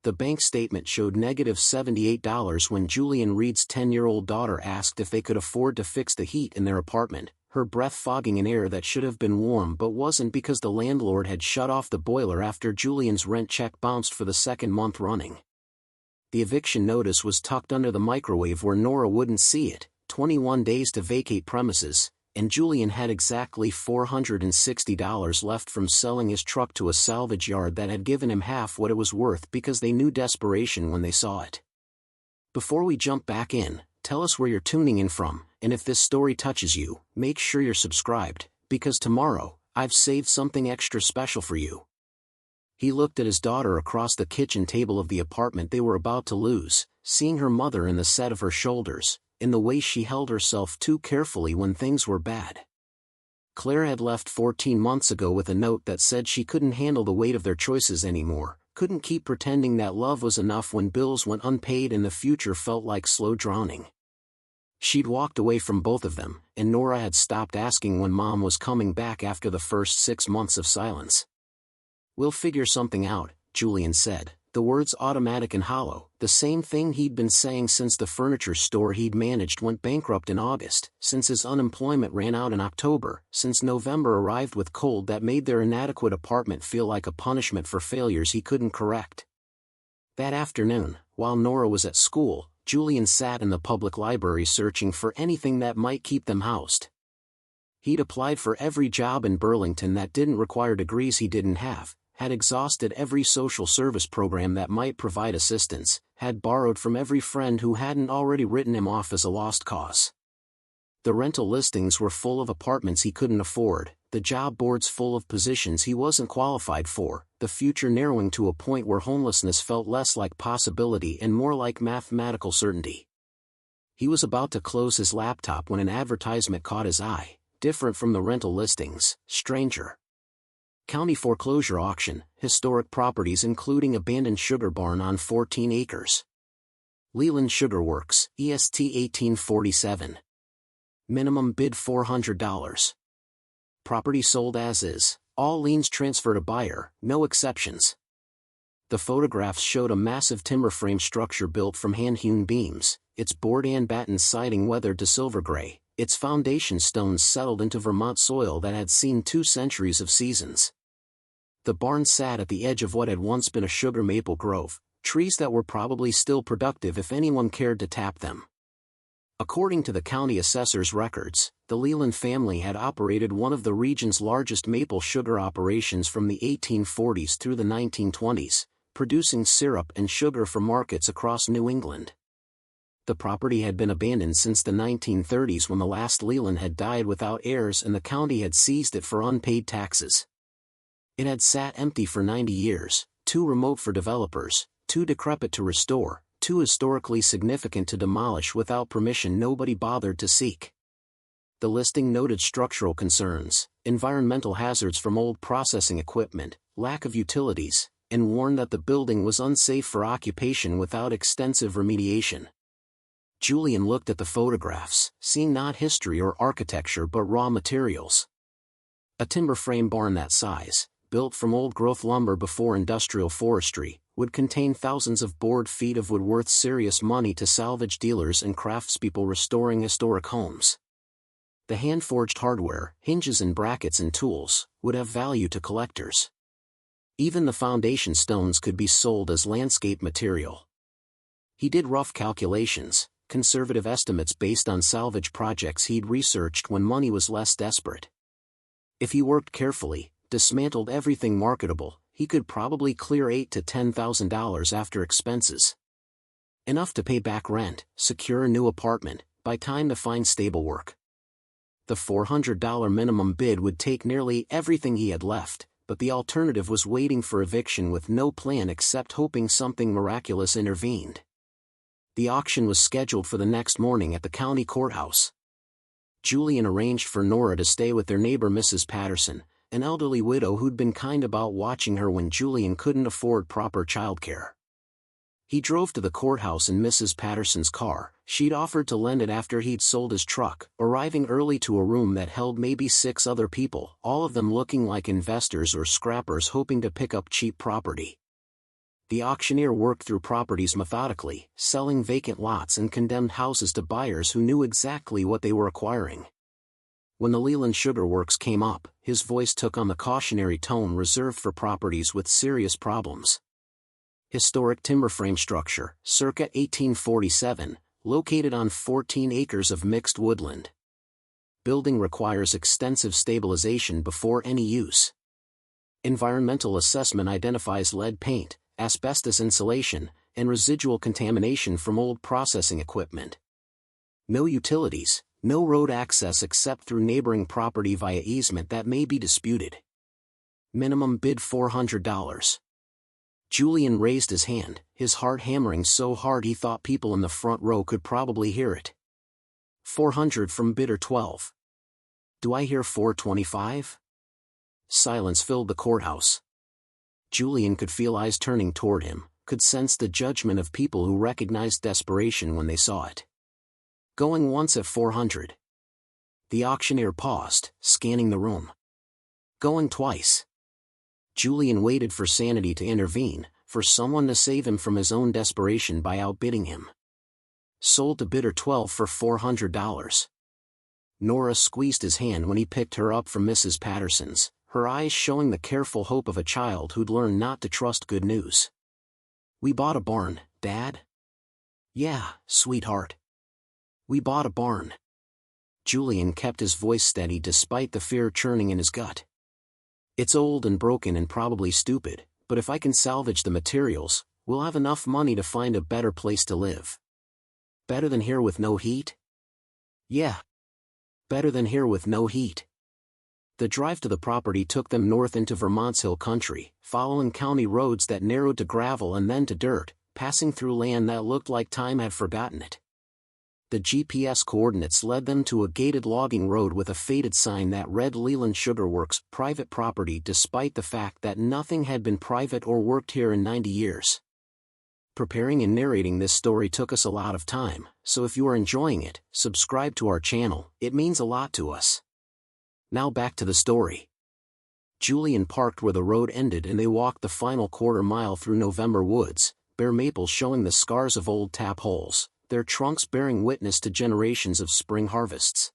The bank statement showed negative $78 when Julian Reed's 10-year-old daughter asked if they could afford to fix the heat in their apartment, her breath fogging an air that should have been warm but wasn't because the landlord had shut off the boiler after Julian's rent check bounced for the second month running. The eviction notice was tucked under the microwave where Nora wouldn't see it, 21 days to vacate premises, and Julian had exactly $460 left from selling his truck to a salvage yard that had given him half what it was worth because they knew desperation when they saw it. Before we jump back in, tell us where you're tuning in from, and if this story touches you, make sure you're subscribed, because tomorrow, I've saved something extra special for you. He looked at his daughter across the kitchen table of the apartment they were about to lose, seeing her mother in the set of her shoulders, in the way she held herself too carefully when things were bad. Claire had left 14 months ago with a note that said she couldn't handle the weight of their choices anymore, couldn't keep pretending that love was enough when bills went unpaid and the future felt like slow drowning. She'd walked away from both of them, and Nora had stopped asking when Mom was coming back after the first 6 months of silence. "We'll figure something out," Julian said, the words automatic and hollow, the same thing he'd been saying since the furniture store he'd managed went bankrupt in August, since his unemployment ran out in October, since November arrived with cold that made their inadequate apartment feel like a punishment for failures he couldn't correct. That afternoon, while Nora was at school, Julian sat in the public library searching for anything that might keep them housed. He'd applied for every job in Burlington that didn't require degrees he didn't have, had exhausted every social service program that might provide assistance, had borrowed from every friend who hadn't already written him off as a lost cause. The rental listings were full of apartments he couldn't afford, the job boards full of positions he wasn't qualified for, the future narrowing to a point where homelessness felt less like possibility and more like mathematical certainty. He was about to close his laptop when an advertisement caught his eye, different from the rental listings, stranger. County foreclosure auction, historic properties including abandoned sugar barn on 14 acres. Leland Sugar Works, EST 1847. Minimum bid $400. Property sold as is, all liens transfer to buyer, no exceptions. The photographs showed a massive timber frame structure built from hand-hewn beams, its board and batten siding weathered to silver gray, its foundation stones settled into Vermont soil that had seen 2 centuries of seasons. The barn sat at the edge of what had once been a sugar maple grove, trees that were probably still productive if anyone cared to tap them. According to the county assessor's records, the Leland family had operated one of the region's largest maple sugar operations from the 1840s through the 1920s, producing syrup and sugar for markets across New England. The property had been abandoned since the 1930s when the last Leland had died without heirs and the county had seized it for unpaid taxes. It had sat empty for 90 years, too remote for developers, too decrepit to restore, too historically significant to demolish without permission nobody bothered to seek. The listing noted structural concerns, environmental hazards from old processing equipment, lack of utilities, and warned that the building was unsafe for occupation without extensive remediation. Julian looked at the photographs, seeing not history or architecture but raw materials. A timber frame barn that size, built from old-growth lumber before industrial forestry, would contain thousands of board feet of wood worth serious money to salvage dealers and craftspeople restoring historic homes. The hand-forged hardware, hinges and brackets and tools, would have value to collectors. Even the foundation stones could be sold as landscape material. He did rough calculations, conservative estimates based on salvage projects he'd researched when money was less desperate. If he worked carefully, dismantled everything marketable, he could probably clear $8,000 to $10,000 after expenses. Enough to pay back rent, secure a new apartment, buy time to find stable work. The $400 minimum bid would take nearly everything he had left, but the alternative was waiting for eviction with no plan except hoping something miraculous intervened. The auction was scheduled for the next morning at the county courthouse. Julian arranged for Nora to stay with their neighbor Mrs. Patterson, an elderly widow who'd been kind about watching her when Julian couldn't afford proper childcare. He drove to the courthouse in Mrs. Patterson's car. She'd offered to lend it after he'd sold his truck, arriving early to a room that held maybe 6 other people, all of them looking like investors or scrappers hoping to pick up cheap property. The auctioneer worked through properties methodically, selling vacant lots and condemned houses to buyers who knew exactly what they were acquiring. When the Leland Sugar Works came up, his voice took on the cautionary tone reserved for properties with serious problems. Historic timber frame structure, circa 1847, located on 14 acres of mixed woodland. Building requires extensive stabilization before any use. Environmental assessment identifies lead paint, asbestos insulation, and residual contamination from old processing equipment. No utilities, no road access except through neighboring property via easement that may be disputed. Minimum bid $400. Julian raised his hand, his heart hammering so hard he thought people in the front row could probably hear it. $400 from bidder 12. Do I hear $425? Silence filled the courthouse. Julian could feel eyes turning toward him, could sense the judgment of people who recognized desperation when they saw it. Going once at $400. The auctioneer paused, scanning the room. Going twice. Julian waited for sanity to intervene, for someone to save him from his own desperation by outbidding him. Sold to bidder 12 for $400. Nora squeezed his hand when he picked her up from Mrs. Patterson's, her eyes showing the careful hope of a child who'd learned not to trust good news. We bought a barn, Dad? Yeah, sweetheart. We bought a barn. Julian kept his voice steady despite the fear churning in his gut. It's old and broken and probably stupid, but if I can salvage the materials, we'll have enough money to find a better place to live. Better than here with no heat? Yeah. Better than here with no heat. The drive to the property took them north into Vermont's hill country, following county roads that narrowed to gravel and then to dirt, passing through land that looked like time had forgotten it. The GPS coordinates led them to a gated logging road with a faded sign that read Leland Sugar Works, private property, despite the fact that nothing had been private or worked here in 90 years. Preparing and narrating this story took us a lot of time, so if you are enjoying it, subscribe to our channel, it means a lot to us. Now back to the story. Julian parked where the road ended and they walked the final quarter mile through November woods, bare maples showing the scars of old tap holes, their trunks bearing witness to generations of spring harvests.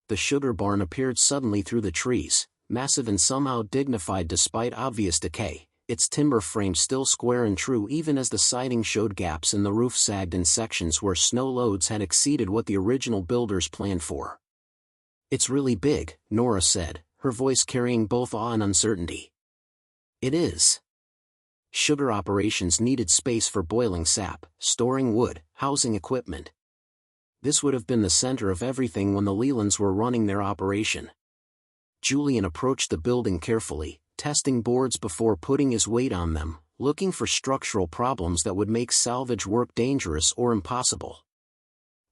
The sugar barn appeared suddenly through the trees, massive and somehow dignified despite obvious decay, its timber frame still square and true even as the siding showed gaps and the roof sagged in sections where snow loads had exceeded what the original builders planned for. It's really big, Nora said, her voice carrying both awe and uncertainty. It is. Sugar operations needed space for boiling sap, storing wood, housing equipment. This would have been the center of everything when the Lelands were running their operation. Julian approached the building carefully, testing boards before putting his weight on them, looking for structural problems that would make salvage work dangerous or impossible.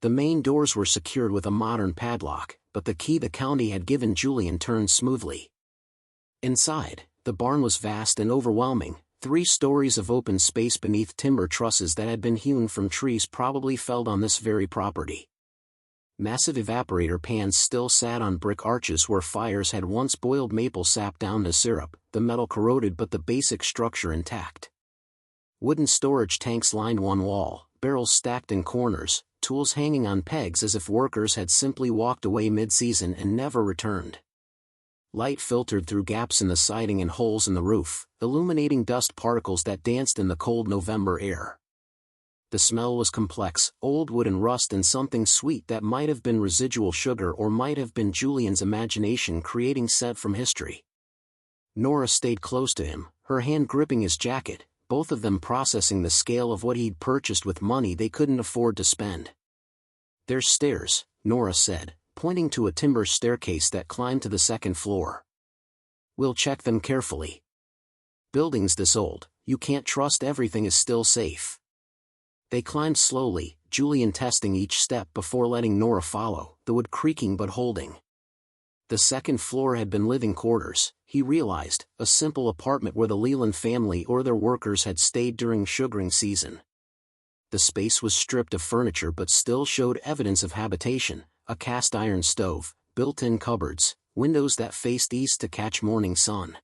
The main doors were secured with a modern padlock, but the key the county had given Julian turned smoothly. Inside, the barn was vast and overwhelming, 3 stories of open space beneath timber trusses that had been hewn from trees probably felled on this very property. Massive evaporator pans still sat on brick arches where fires had once boiled maple sap down to syrup, the metal corroded but the basic structure intact. Wooden storage tanks lined one wall, barrels stacked in corners, tools hanging on pegs as if workers had simply walked away mid-season and never returned. Light filtered through gaps in the siding and holes in the roof, illuminating dust particles that danced in the cold November air. The smell was complex, old wood and rust and something sweet that might have been residual sugar or might have been Julian's imagination creating scent from history. Nora stayed close to him, her hand gripping his jacket, both of them processing the scale of what he'd purchased with money they couldn't afford to spend. There's stairs, Nora said, pointing to a timber staircase that climbed to the second floor. We'll check them carefully. Buildings this old, you can't trust everything is still safe. They climbed slowly, Julian testing each step before letting Nora follow, the wood creaking but holding. The second floor had been living quarters, he realized, a simple apartment where the Leland family or their workers had stayed during sugaring season. The space was stripped of furniture but still showed evidence of habitation, a cast iron stove, built-in cupboards, windows that faced east to catch morning sun.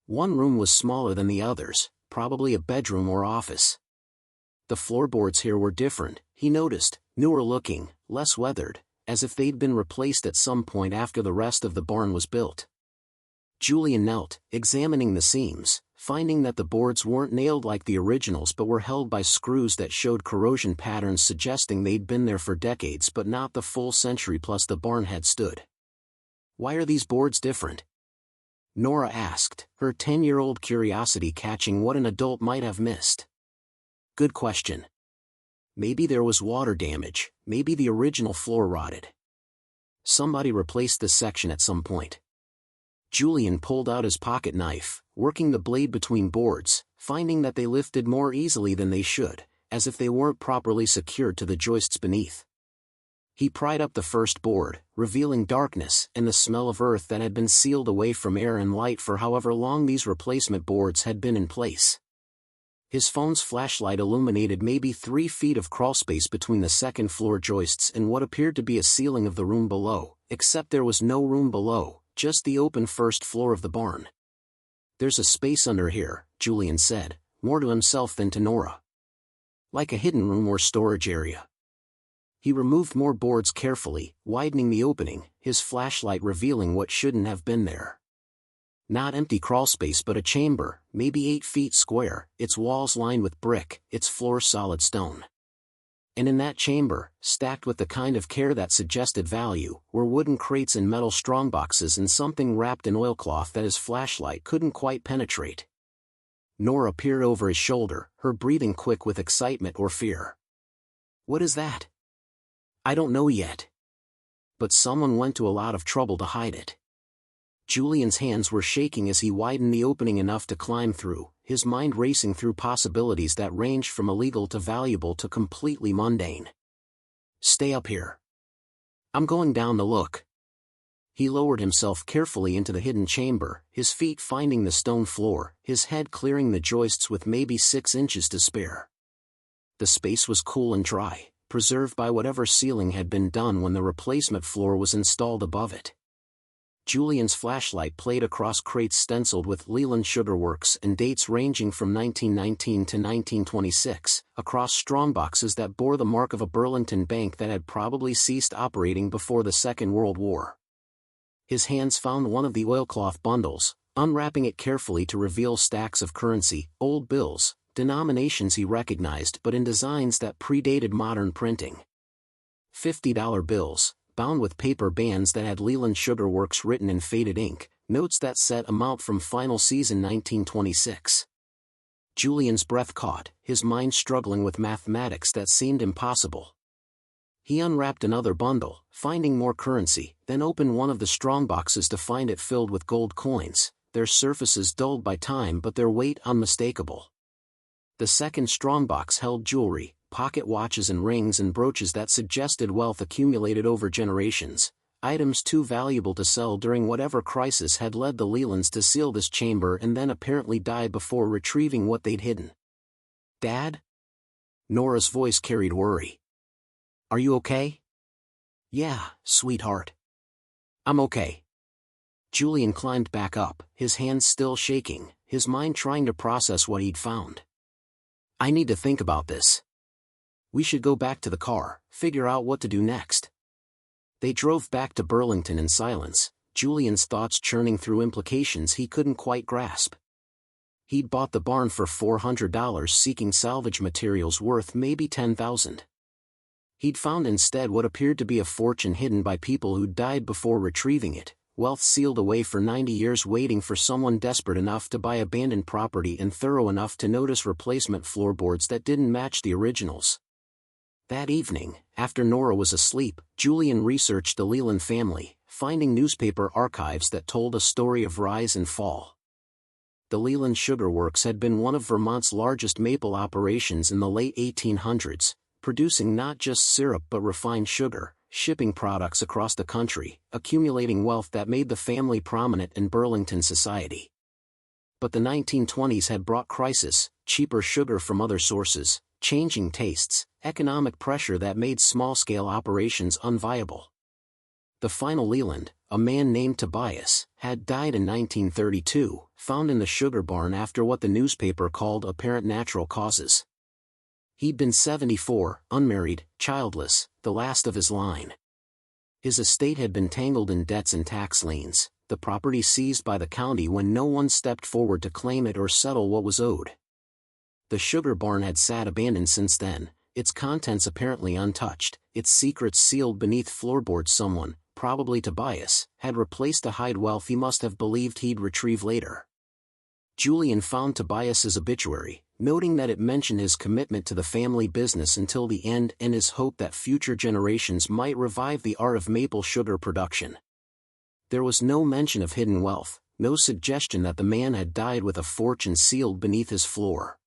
One room was smaller than the others, probably a bedroom or office. The floorboards here were different, he noticed, newer looking, less weathered, as if they'd been replaced at some point after the rest of the barn was built. Julian knelt, examining the seams, finding that the boards weren't nailed like the originals but were held by screws that showed corrosion patterns suggesting they'd been there for decades but not the full century plus the barn had stood. "Why are these boards different?" Nora asked, her 10-year-old curiosity catching what an adult might have missed. "Good question. Maybe there was water damage, maybe the original floor rotted. Somebody replaced this section at some point." Julian pulled out his pocket knife, working the blade between boards, finding that they lifted more easily than they should, as if they weren't properly secured to the joists beneath. He pried up the first board, revealing darkness and the smell of earth that had been sealed away from air and light for however long these replacement boards had been in place. His phone's flashlight illuminated maybe 3 feet of crawlspace between the second floor joists and what appeared to be a ceiling of the room below, except there was no room below, just the open first floor of the barn. "There's a space under here," Julian said, more to himself than to Nora. "Like a hidden room or storage area." He removed more boards carefully, widening the opening, his flashlight revealing what shouldn't have been there. Not empty crawlspace but a chamber, maybe 8 feet square, its walls lined with brick, its floor solid stone. And in that chamber, stacked with the kind of care that suggested value, were wooden crates and metal strongboxes and something wrapped in oilcloth that his flashlight couldn't quite penetrate. Nora peered over his shoulder, her breathing quick with excitement or fear. "What is that?" "I don't know yet. But someone went to a lot of trouble to hide it." Julian's hands were shaking as he widened the opening enough to climb through, his mind racing through possibilities that ranged from illegal to valuable to completely mundane. "Stay up here. I'm going down to look." He lowered himself carefully into the hidden chamber, his feet finding the stone floor, his head clearing the joists with maybe 6 inches to spare. The space was cool and dry, preserved by whatever sealing had been done when the replacement floor was installed above it. Julian's flashlight played across crates stenciled with Leland Sugar Works and dates ranging from 1919 to 1926, across strongboxes that bore the mark of a Burlington bank that had probably ceased operating before the Second World War. His hands found one of the oilcloth bundles, unwrapping it carefully to reveal stacks of currency, old bills, denominations he recognized but in designs that predated modern printing. $50 bills, bound with paper bands that had Leland Sugar Works written in faded ink, notes that said amount from final season 1926. Julian's breath caught, his mind struggling with mathematics that seemed impossible. He unwrapped another bundle, finding more currency, then opened one of the strongboxes to find it filled with gold coins, their surfaces dulled by time but their weight unmistakable. The second strongbox held jewelry, pocket watches and rings and brooches that suggested wealth accumulated over generations, items too valuable to sell during whatever crisis had led the Lelands to seal this chamber and then apparently die before retrieving what they'd hidden. "Dad?" Nora's voice carried worry. "Are you okay?" "Yeah, sweetheart. I'm okay." Julian climbed back up, his hands still shaking, his mind trying to process what he'd found. "I need to think about this. We should go back to the car, figure out what to do next." They drove back to Burlington in silence, Julian's thoughts churning through implications he couldn't quite grasp. He'd bought the barn for $400 seeking salvage materials worth maybe $10,000. He'd found instead what appeared to be a fortune hidden by people who'd died before retrieving it, wealth sealed away for 90 years waiting for someone desperate enough to buy abandoned property and thorough enough to notice replacement floorboards that didn't match the originals. That evening, after Nora was asleep, Julian researched the Leland family, finding newspaper archives that told a story of rise and fall. The Leland Sugar Works had been one of Vermont's largest maple operations in the late 1800s, producing not just syrup but refined sugar, shipping products across the country, accumulating wealth that made the family prominent in Burlington society. But the 1920s had brought crisis, cheaper sugar from other sources, changing tastes, economic pressure that made small-scale operations unviable. The final Leland, a man named Tobias, had died in 1932, found in the sugar barn after what the newspaper called apparent natural causes. He'd been 74, unmarried, childless, the last of his line. His estate had been tangled in debts and tax liens, the property seized by the county when no one stepped forward to claim it or settle what was owed. The sugar barn had sat abandoned since then, its contents apparently untouched, its secrets sealed beneath floorboards. Someone, probably Tobias, had replaced to hide wealth he must have believed he'd retrieve later. Julian found Tobias's obituary, noting that it mentioned his commitment to the family business until the end and his hope that future generations might revive the art of maple sugar production. There was no mention of hidden wealth, no suggestion that the man had died with a fortune sealed beneath his floor.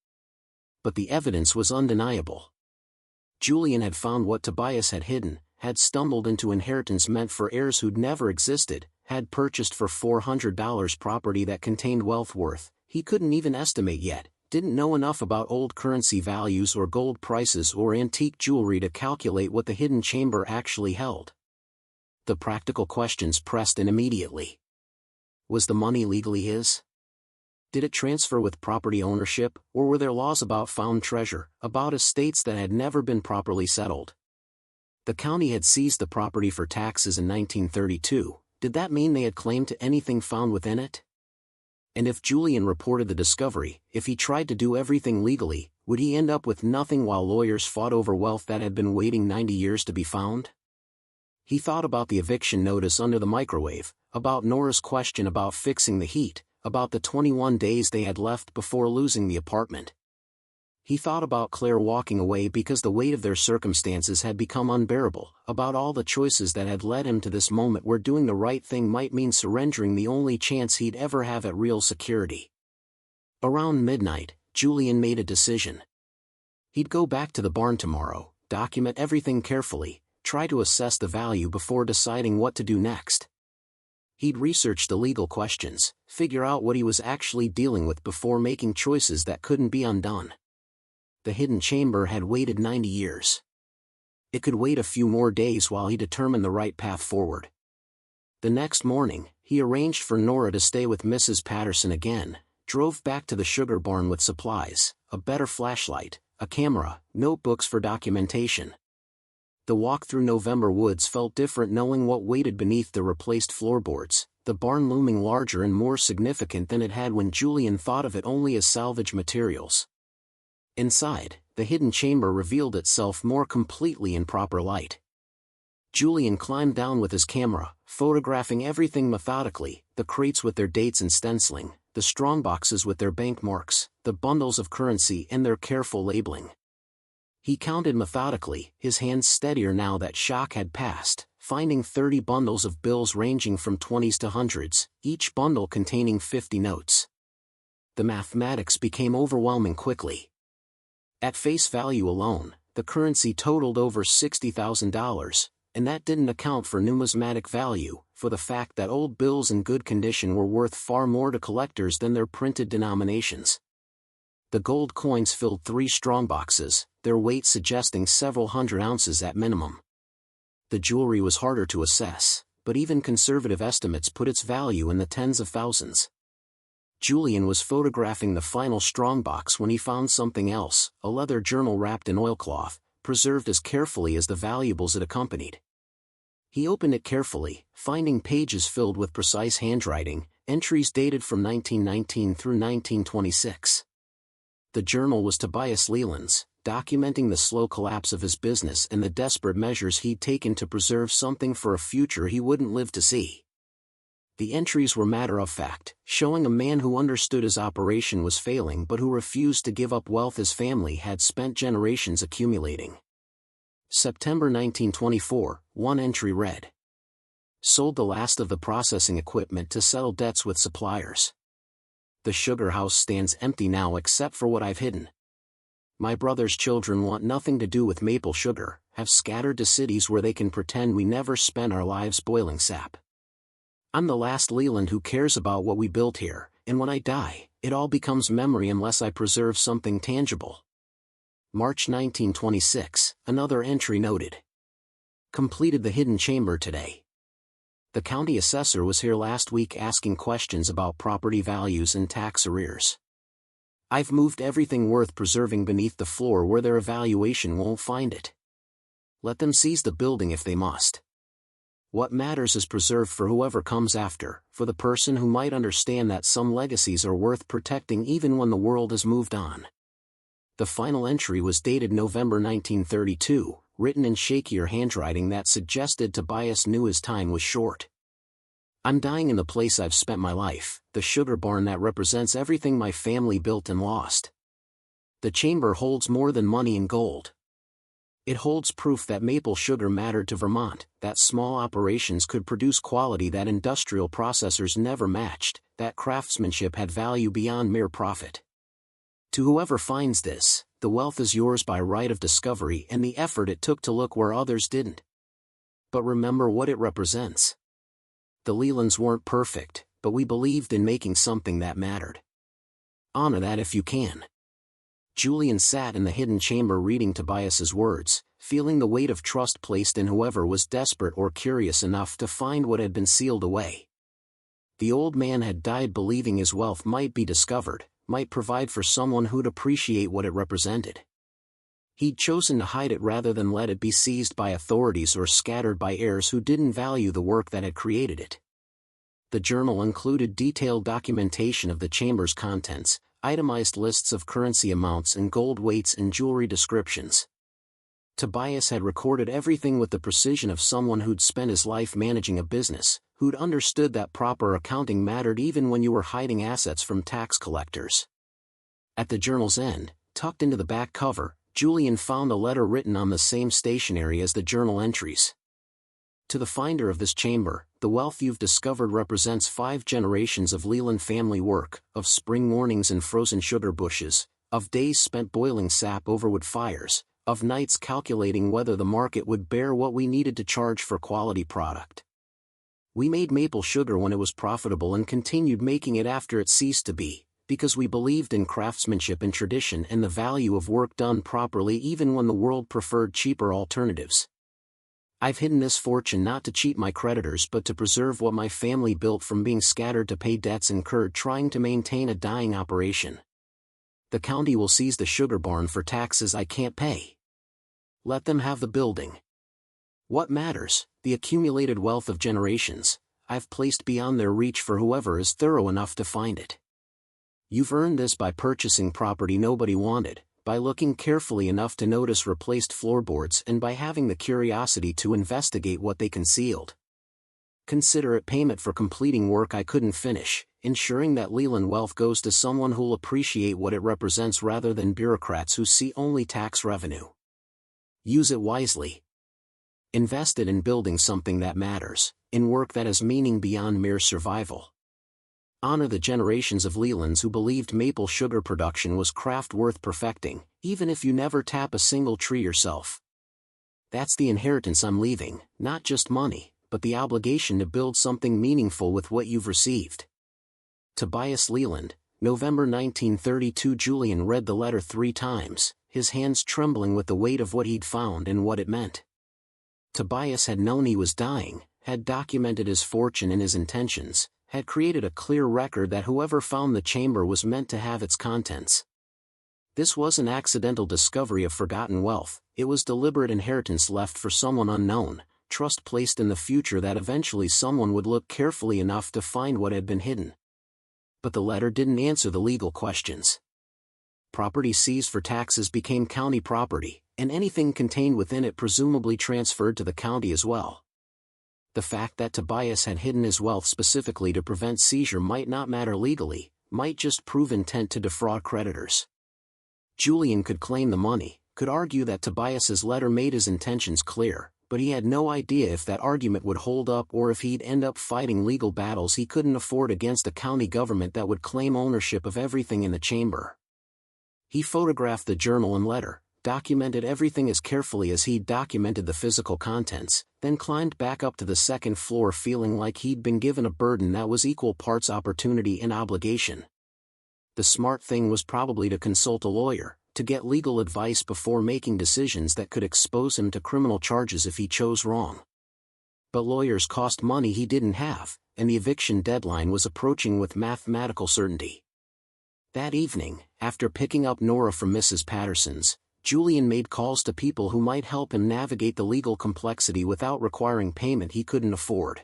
But the evidence was undeniable. Julian had found what Tobias had hidden, had stumbled into inheritance meant for heirs who'd never existed, had purchased for $400 property that contained wealth worth he couldn't even estimate yet, didn't know enough about old currency values or gold prices or antique jewelry to calculate what the hidden chamber actually held. The practical questions pressed in immediately. Was the money legally his? Did it transfer with property ownership, or were there laws about found treasure, about estates that had never been properly settled? The county had seized the property for taxes in 1932, did that mean they had claim to anything found within it? And if Julian reported the discovery, if he tried to do everything legally, would he end up with nothing while lawyers fought over wealth that had been waiting 90 years to be found? He thought about the eviction notice under the microwave, about Nora's question about fixing the heat, about the 21 days they had left before losing the apartment. He thought about Claire walking away because the weight of their circumstances had become unbearable, about all the choices that had led him to this moment where doing the right thing might mean surrendering the only chance he'd ever have at real security. Around midnight, Julian made a decision. He'd go back to the barn tomorrow, document everything carefully, try to assess the value before deciding what to do next. He'd research the legal questions, figure out what he was actually dealing with before making choices that couldn't be undone. The hidden chamber had waited 90 years. It could wait a few more days while he determined the right path forward. The next morning, he arranged for Nora to stay with Mrs. Patterson again, drove back to the sugar barn with supplies, a better flashlight, a camera, notebooks for documentation. The walk through November woods felt different knowing what waited beneath the replaced floorboards, the barn looming larger and more significant than it had when Julian thought of it only as salvage materials. Inside, the hidden chamber revealed itself more completely in proper light. Julian climbed down with his camera, photographing everything methodically, the crates with their dates and stenciling, the strongboxes with their bank marks, the bundles of currency and their careful labeling. He counted methodically, his hands steadier now that shock had passed, finding 30 bundles of bills ranging from 20s to hundreds, each bundle containing 50 notes. The mathematics became overwhelming quickly. At face value alone, the currency totaled over $60,000, and that didn't account for numismatic value, for the fact that old bills in good condition were worth far more to collectors than their printed denominations. The gold coins filled 3 strongboxes, their weight suggesting several hundred ounces at minimum. The jewelry was harder to assess, but even conservative estimates put its value in the tens of thousands. Julian was photographing the final strongbox when he found something else, a leather journal wrapped in oilcloth, preserved as carefully as the valuables it accompanied. He opened it carefully, finding pages filled with precise handwriting, entries dated from 1919 through 1926. The journal was Tobias Leland's, documenting the slow collapse of his business and the desperate measures he'd taken to preserve something for a future he wouldn't live to see. The entries were matter of fact, showing a man who understood his operation was failing but who refused to give up wealth his family had spent generations accumulating. September 1924, one entry read. Sold the last of the processing equipment to settle debts with suppliers. The sugar house stands empty now except for what I've hidden. My brother's children want nothing to do with maple sugar, have scattered to cities where they can pretend we never spent our lives boiling sap. I'm the last Leland who cares about what we built here, and when I die, it all becomes memory unless I preserve something tangible. March 1926, another entry noted. Completed the hidden chamber today. The county assessor was here last week asking questions about property values and tax arrears. I've moved everything worth preserving beneath the floor where their evaluation won't find it. Let them seize the building if they must. What matters is preserved for whoever comes after, for the person who might understand that some legacies are worth protecting even when the world has moved on. The final entry was dated November 1932, written in shakier handwriting that suggested Tobias knew his time was short. I'm dying in the place I've spent my life, the sugar barn that represents everything my family built and lost. The chamber holds more than money and gold. It holds proof that maple sugar mattered to Vermont, that small operations could produce quality that industrial processors never matched, that craftsmanship had value beyond mere profit. To whoever finds this, the wealth is yours by right of discovery and the effort it took to look where others didn't. But remember what it represents. The Lelands weren't perfect, but we believed in making something that mattered. Honor that if you can. Julian sat in the hidden chamber reading Tobias's words, feeling the weight of trust placed in whoever was desperate or curious enough to find what had been sealed away. The old man had died believing his wealth might be discovered, might provide for someone who'd appreciate what it represented. He'd chosen to hide it rather than let it be seized by authorities or scattered by heirs who didn't value the work that had created it. The journal included detailed documentation of the chamber's contents, itemized lists of currency amounts and gold weights and jewelry descriptions. Tobias had recorded everything with the precision of someone who'd spent his life managing a business, who'd understood that proper accounting mattered even when you were hiding assets from tax collectors. At the journal's end, tucked into the back cover, Julian found a letter written on the same stationery as the journal entries. To the finder of this chamber, the wealth you've discovered represents 5 generations of Leland family work, of spring mornings in frozen sugar bushes, of days spent boiling sap over wood fires, of nights calculating whether the market would bear what we needed to charge for quality product. We made maple sugar when it was profitable and continued making it after it ceased to be, because we believed in craftsmanship and tradition and the value of work done properly even when the world preferred cheaper alternatives. I've hidden this fortune not to cheat my creditors but to preserve what my family built from being scattered to pay debts incurred trying to maintain a dying operation. The county will seize the sugar barn for taxes I can't pay. Let them have the building. What matters, the accumulated wealth of generations, I've placed beyond their reach for whoever is thorough enough to find it. You've earned this by purchasing property nobody wanted, by looking carefully enough to notice replaced floorboards and by having the curiosity to investigate what they concealed. Consider it payment for completing work I couldn't finish, ensuring that Leland wealth goes to someone who'll appreciate what it represents rather than bureaucrats who see only tax revenue. Use it wisely. Invest it in building something that matters, in work that has meaning beyond mere survival. Honor the generations of Lelands who believed maple sugar production was craft worth perfecting, even if you never tap a single tree yourself. That's the inheritance I'm leaving, not just money, but the obligation to build something meaningful with what you've received. Tobias Leland, November 1932. Julian read the letter 3 times, his hands trembling with the weight of what he'd found and what it meant. Tobias had known he was dying, had documented his fortune and his intentions, had created a clear record that whoever found the chamber was meant to have its contents. This was an accidental discovery of forgotten wealth, it was deliberate inheritance left for someone unknown, trust placed in the future that eventually someone would look carefully enough to find what had been hidden. But the letter didn't answer the legal questions. Property seized for taxes became county property, and anything contained within it presumably transferred to the county as well. The fact that Tobias had hidden his wealth specifically to prevent seizure might not matter legally, might just prove intent to defraud creditors. Julian could claim the money, could argue that Tobias's letter made his intentions clear, but he had no idea if that argument would hold up or if he'd end up fighting legal battles he couldn't afford against a county government that would claim ownership of everything in the chamber. He photographed the journal and letter, documented everything as carefully as he'd documented the physical contents, then climbed back up to the second floor feeling like he'd been given a burden that was equal parts opportunity and obligation. The smart thing was probably to consult a lawyer, to get legal advice before making decisions that could expose him to criminal charges if he chose wrong. But lawyers cost money he didn't have, and the eviction deadline was approaching with mathematical certainty. That evening, after picking up Nora from Mrs. Patterson's, Julian made calls to people who might help him navigate the legal complexity without requiring payment he couldn't afford.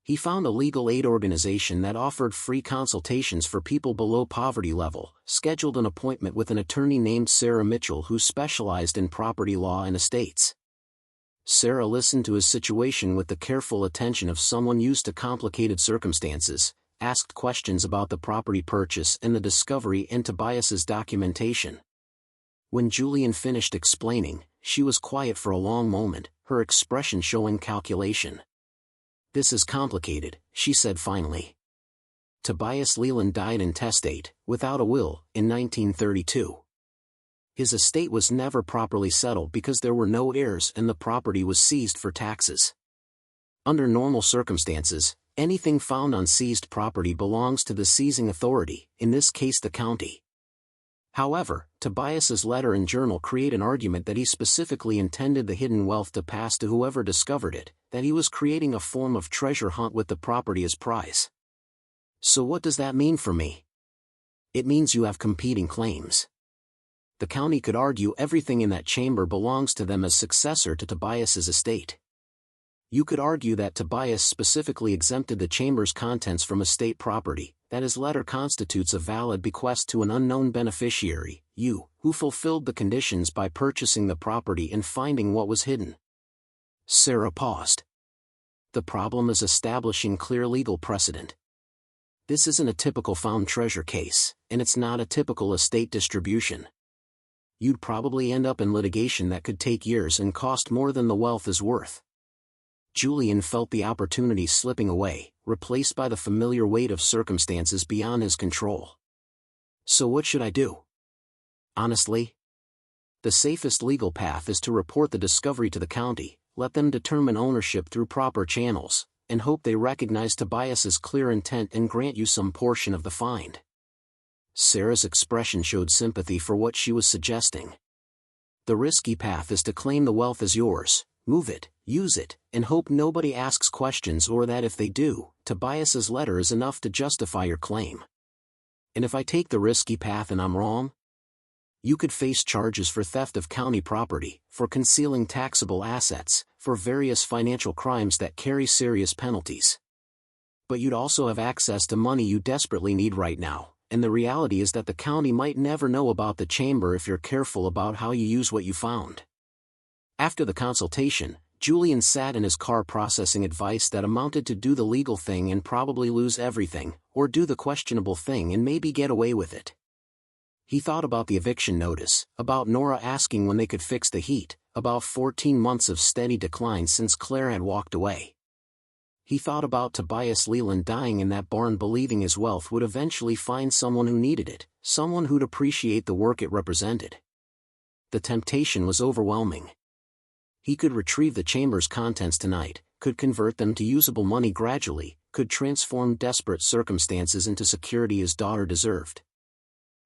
He found a legal aid organization that offered free consultations for people below poverty level, scheduled an appointment with an attorney named Sarah Mitchell who specialized in property law and estates. Sarah listened to his situation with the careful attention of someone used to complicated circumstances, asked questions about the property purchase and the discovery and Tobias's documentation. When Julian finished explaining, she was quiet for a long moment, her expression showing calculation. "This is complicated," she said finally. Tobias Leland died intestate, without a will, in 1932. His estate was never properly settled because there were no heirs and the property was seized for taxes. Under normal circumstances, anything found on seized property belongs to the seizing authority, in this case the county. However, Tobias's letter and journal create an argument that he specifically intended the hidden wealth to pass to whoever discovered it, that he was creating a form of treasure hunt with the property as prize. So what does that mean for me? It means you have competing claims. The county could argue everything in that chamber belongs to them as successor to Tobias's estate. You could argue that Tobias specifically exempted the chamber's contents from estate property, that his letter constitutes a valid bequest to an unknown beneficiary, you, who fulfilled the conditions by purchasing the property and finding what was hidden. Sarah paused. The problem is establishing clear legal precedent. This isn't a typical found treasure case, and it's not a typical estate distribution. You'd probably end up in litigation that could take years and cost more than the wealth is worth. Julian felt the opportunity slipping away, replaced by the familiar weight of circumstances beyond his control. So what should I do? Honestly, the safest legal path is to report the discovery to the county, let them determine ownership through proper channels, and hope they recognize Tobias's clear intent and grant you some portion of the find. Sarah's expression showed sympathy for what she was suggesting. The risky path is to claim the wealth as yours, move it, use it, and hope nobody asks questions, or that if they do, Tobias's letter is enough to justify your claim. And if I take the risky path and I'm wrong? You could face charges for theft of county property, for concealing taxable assets, for various financial crimes that carry serious penalties. But you'd also have access to money you desperately need right now, and the reality is that the county might never know about the chamber if you're careful about how you use what you found. After the consultation, Julian sat in his car processing advice that amounted to do the legal thing and probably lose everything, or do the questionable thing and maybe get away with it. He thought about the eviction notice, about Nora asking when they could fix the heat, about 14 months of steady decline since Claire had walked away. He thought about Tobias Leland dying in that barn, believing his wealth would eventually find someone who needed it, someone who'd appreciate the work it represented. The temptation was overwhelming. He could retrieve the chamber's contents tonight, could convert them to usable money gradually, could transform desperate circumstances into security his daughter deserved.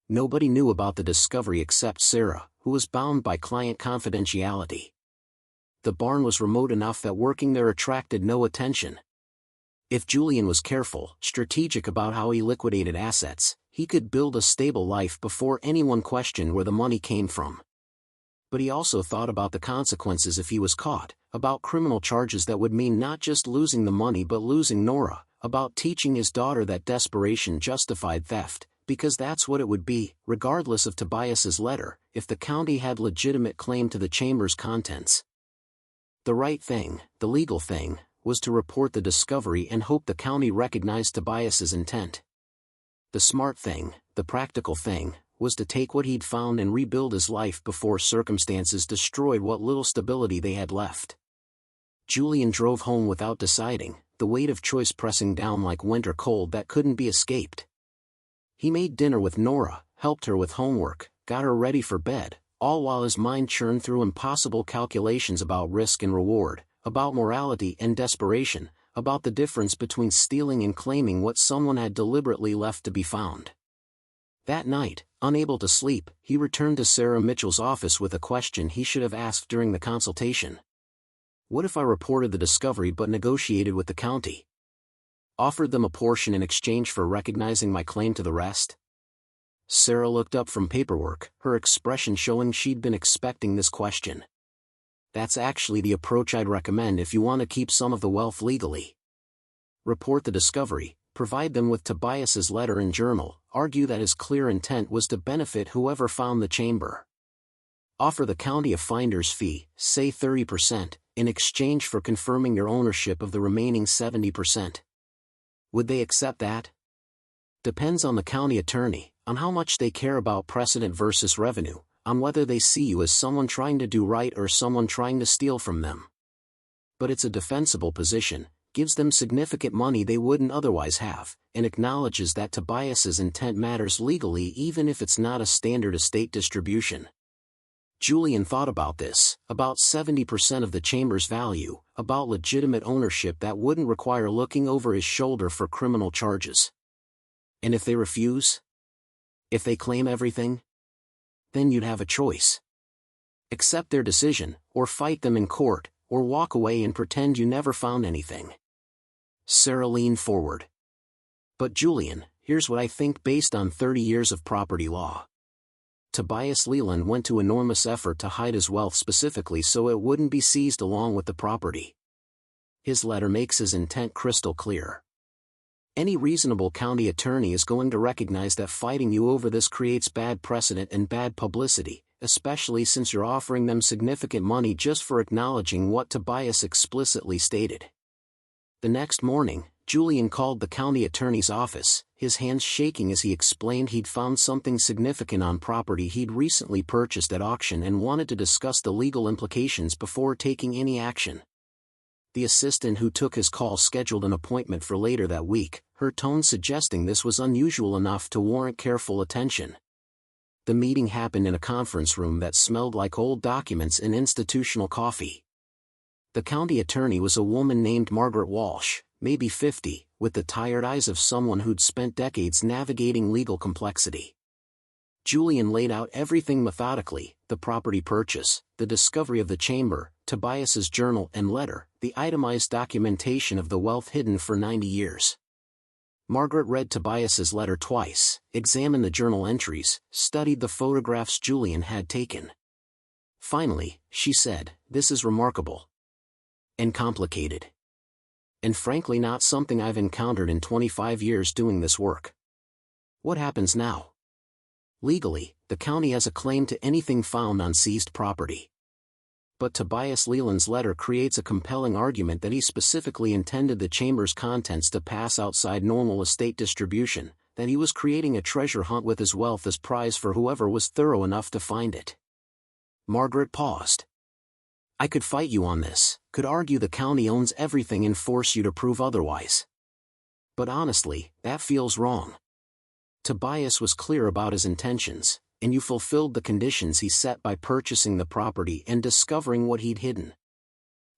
Nobody knew about the discovery except Sarah, who was bound by client confidentiality. The barn was remote enough that working there attracted no attention. If Julian was careful, strategic about how he liquidated assets, he could build a stable life before anyone questioned where the money came from. But he also thought about the consequences if he was caught, about criminal charges that would mean not just losing the money but losing Nora, about teaching his daughter that desperation justified theft, because that's what it would be, regardless of Tobias's letter, if the county had legitimate claim to the chamber's contents. The right thing, the legal thing, was to report the discovery and hope the county recognized Tobias's intent. The smart thing, the practical thing, was to take what he'd found and rebuild his life before circumstances destroyed what little stability they had left. Julian drove home without deciding, the weight of choice pressing down like winter cold that couldn't be escaped. He made dinner with Nora, helped her with homework, got her ready for bed, all while his mind churned through impossible calculations about risk and reward, about morality and desperation, about the difference between stealing and claiming what someone had deliberately left to be found. That night, unable to sleep, he returned to Sarah Mitchell's office with a question he should have asked during the consultation. What if I reported the discovery but negotiated with the county? Offered them a portion in exchange for recognizing my claim to the rest? Sarah looked up from paperwork, her expression showing she'd been expecting this question. That's actually the approach I'd recommend if you want to keep some of the wealth legally. Report the discovery, provide them with Tobias's letter and journal, argue that his clear intent was to benefit whoever found the chamber. Offer the county a finder's fee, say 30%, in exchange for confirming your ownership of the remaining 70%. Would they accept that? Depends on the county attorney, on how much they care about precedent versus revenue, on whether they see you as someone trying to do right or someone trying to steal from them. But it's a defensible position, gives them significant money they wouldn't otherwise have, and acknowledges that Tobias's intent matters legally even if it's not a standard estate distribution. Julian thought about this, about 70% of the chamber's value, about legitimate ownership that wouldn't require looking over his shoulder for criminal charges. And if they refuse? If they claim everything? Then you'd have a choice. Accept their decision, or fight them in court, or walk away and pretend you never found anything. Sarah leaned forward. But Julian, here's what I think based on 30 years of property law. Tobias Leland went to enormous effort to hide his wealth specifically so it wouldn't be seized along with the property. His letter makes his intent crystal clear. Any reasonable county attorney is going to recognize that fighting you over this creates bad precedent and bad publicity, especially since you're offering them significant money just for acknowledging what Tobias explicitly stated. The next morning, Julian called the county attorney's office, his hands shaking as he explained he'd found something significant on property he'd recently purchased at auction and wanted to discuss the legal implications before taking any action. The assistant who took his call scheduled an appointment for later that week, her tone suggesting this was unusual enough to warrant careful attention. The meeting happened in a conference room that smelled like old documents and institutional coffee. The county attorney was a woman named Margaret Walsh, maybe 50, with the tired eyes of someone who'd spent decades navigating legal complexity. Julian laid out everything methodically, the property purchase, the discovery of the chamber, Tobias's journal and letter, the itemized documentation of the wealth hidden for 90 years. Margaret read Tobias's letter twice, examined the journal entries, studied the photographs Julian had taken. Finally, she said, "This is remarkable. And complicated. And frankly not something I've encountered in 25 years doing this work. What happens now? Legally, the county has a claim to anything found on seized property. But Tobias Leland's letter creates a compelling argument that he specifically intended the chamber's contents to pass outside normal estate distribution, that he was creating a treasure hunt with his wealth as prize for whoever was thorough enough to find it." Margaret paused. "I could fight you on this, could argue the county owns everything and force you to prove otherwise. But honestly, that feels wrong. Tobias was clear about his intentions, and you fulfilled the conditions he set by purchasing the property and discovering what he'd hidden."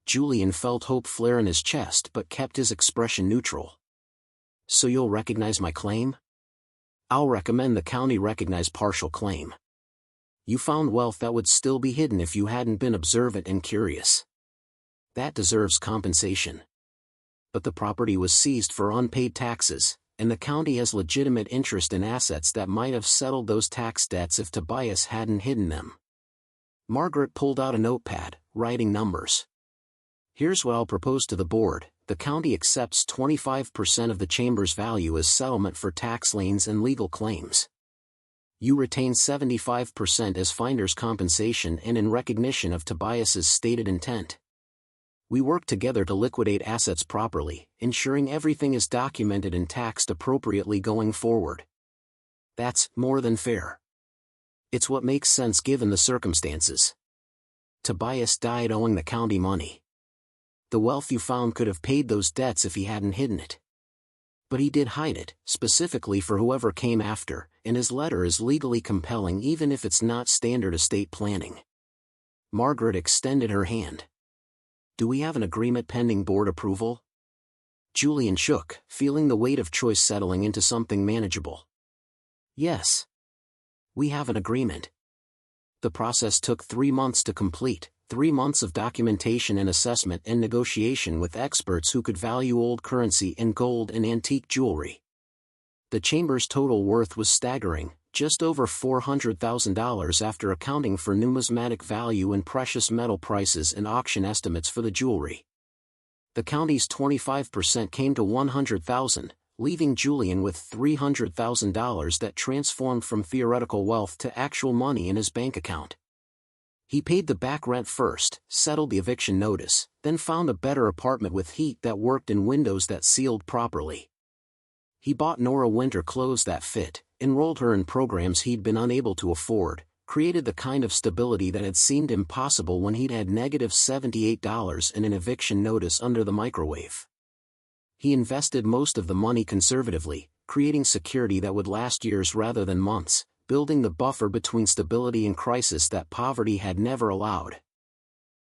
Julian felt hope flare in his chest but kept his expression neutral. "So you'll recognize my claim?" "I'll recommend the county recognize partial claim. You found wealth that would still be hidden if you hadn't been observant and curious. That deserves compensation. But the property was seized for unpaid taxes, and the county has legitimate interest in assets that might have settled those tax debts if Tobias hadn't hidden them." Margaret pulled out a notepad, writing numbers. "Here's what I'll propose to the board. The county accepts 25% of the chamber's value as settlement for tax liens and legal claims. You retain 75% as finder's compensation and in recognition of Tobias's stated intent. We work together to liquidate assets properly, ensuring everything is documented and taxed appropriately going forward. That's more than fair. It's what makes sense given the circumstances. Tobias died owing the county money. The wealth you found could have paid those debts if he hadn't hidden it. But he did hide it, specifically for whoever came after, and his letter is legally compelling even if it's not standard estate planning." Margaret extended her hand. "Do we have an agreement pending board approval?" Julian shook, feeling the weight of choice settling into something manageable. "Yes. We have an agreement. The process took 3 months to complete, 3 months of documentation and assessment and negotiation with experts who could value old currency and gold and antique jewelry. The chamber's total worth was staggering, just over $400,000 after accounting for numismatic value and precious metal prices and auction estimates for the jewelry. The county's 25% came to $100,000, leaving Julian with $300,000 that transformed from theoretical wealth to actual money in his bank account. He paid the back rent first, settled the eviction notice, then found a better apartment with heat that worked and windows that sealed properly. He bought Nora winter clothes that fit, enrolled her in programs he'd been unable to afford, created the kind of stability that had seemed impossible when he'd had -$78 and an eviction notice under the microwave. He invested most of the money conservatively, creating security that would last years rather than months, building the buffer between stability and crisis that poverty had never allowed.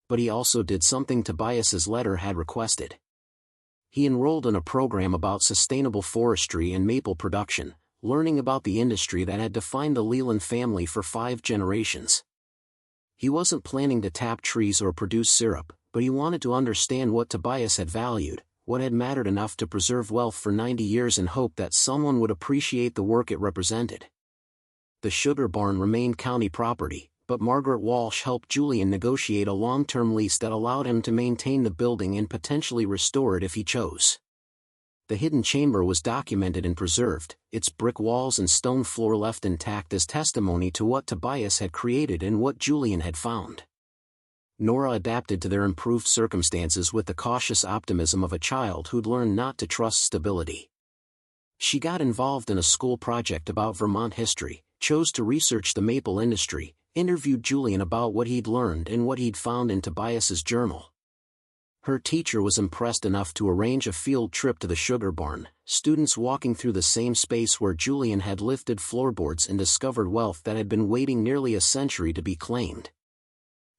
But he also did something Tobias's letter had requested. He enrolled in a program about sustainable forestry and maple production, learning about the industry that had defined the Leland family for 5 generations. He wasn't planning to tap trees or produce syrup, but he wanted to understand what Tobias had valued, what had mattered enough to preserve wealth for 90 years and hope that someone would appreciate the work it represented. The sugar barn remained county property, but Margaret Walsh helped Julian negotiate a long-term lease that allowed him to maintain the building and potentially restore it if he chose. The hidden chamber was documented and preserved, its brick walls and stone floor left intact as testimony to what Tobias had created and what Julian had found. Nora adapted to their improved circumstances with the cautious optimism of a child who'd learned not to trust stability. She got involved in a school project about Vermont history, chose to research the maple industry, interviewed Julian about what he'd learned and what he'd found in Tobias's journal. Her teacher was impressed enough to arrange a field trip to the sugar barn, students walking through the same space where Julian had lifted floorboards and discovered wealth that had been waiting nearly a century to be claimed.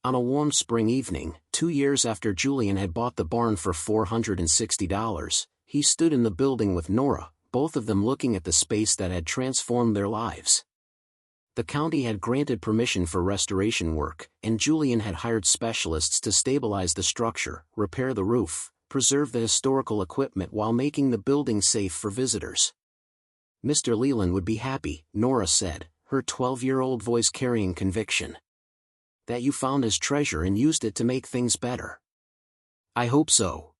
On a warm spring evening, 2 years after Julian had bought the barn for $460, he stood in the building with Nora, both of them looking at the space that had transformed their lives. The county had granted permission for restoration work, and Julian had hired specialists to stabilize the structure, repair the roof, preserve the historical equipment while making the building safe for visitors. Mr. Leland would be happy, Nora said, her 12-year-old voice carrying conviction. That you found his treasure and used it to make things better. I hope so.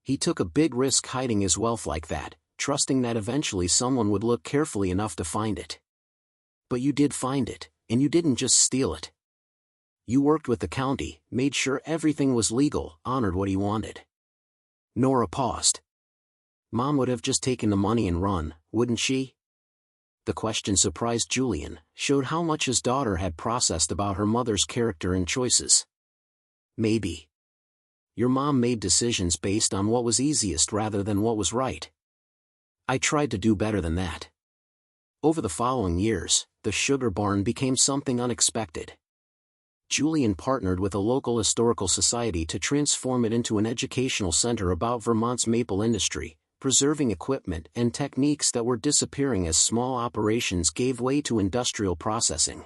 He took a big risk hiding his wealth like that, trusting that eventually someone would look carefully enough to find it. But you did find it, and you didn't just steal it. You worked with the county, made sure everything was legal, honored what he wanted. Nora paused. Mom would have just taken the money and run, wouldn't she? The question surprised Julian, showed how much his daughter had processed about her mother's character and choices. Maybe. Your mom made decisions based on what was easiest rather than what was right. I tried to do better than that. Over the following years, the sugar barn became something unexpected. Julian partnered with a local historical society to transform it into an educational center about Vermont's maple industry, preserving equipment and techniques that were disappearing as small operations gave way to industrial processing.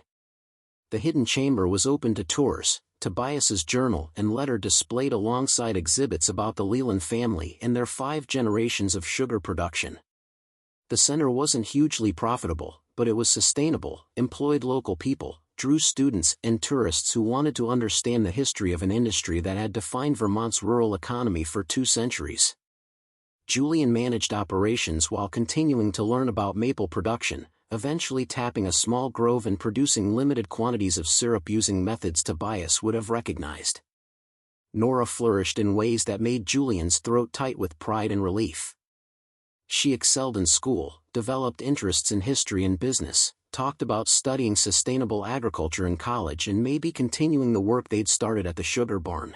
The hidden chamber was open to tours. Tobias's journal and letter displayed alongside exhibits about the Leland family and their 5 generations of sugar production. The center wasn't hugely profitable, but it was sustainable, employed local people, drew students and tourists who wanted to understand the history of an industry that had defined Vermont's rural economy for 2 centuries. Julian managed operations while continuing to learn about maple production, eventually tapping a small grove and producing limited quantities of syrup using methods Tobias would have recognized. Nora flourished in ways that made Julian's throat tight with pride and relief. She excelled in school, developed interests in history and business, talked about studying sustainable agriculture in college and maybe continuing the work they'd started at the sugar barn.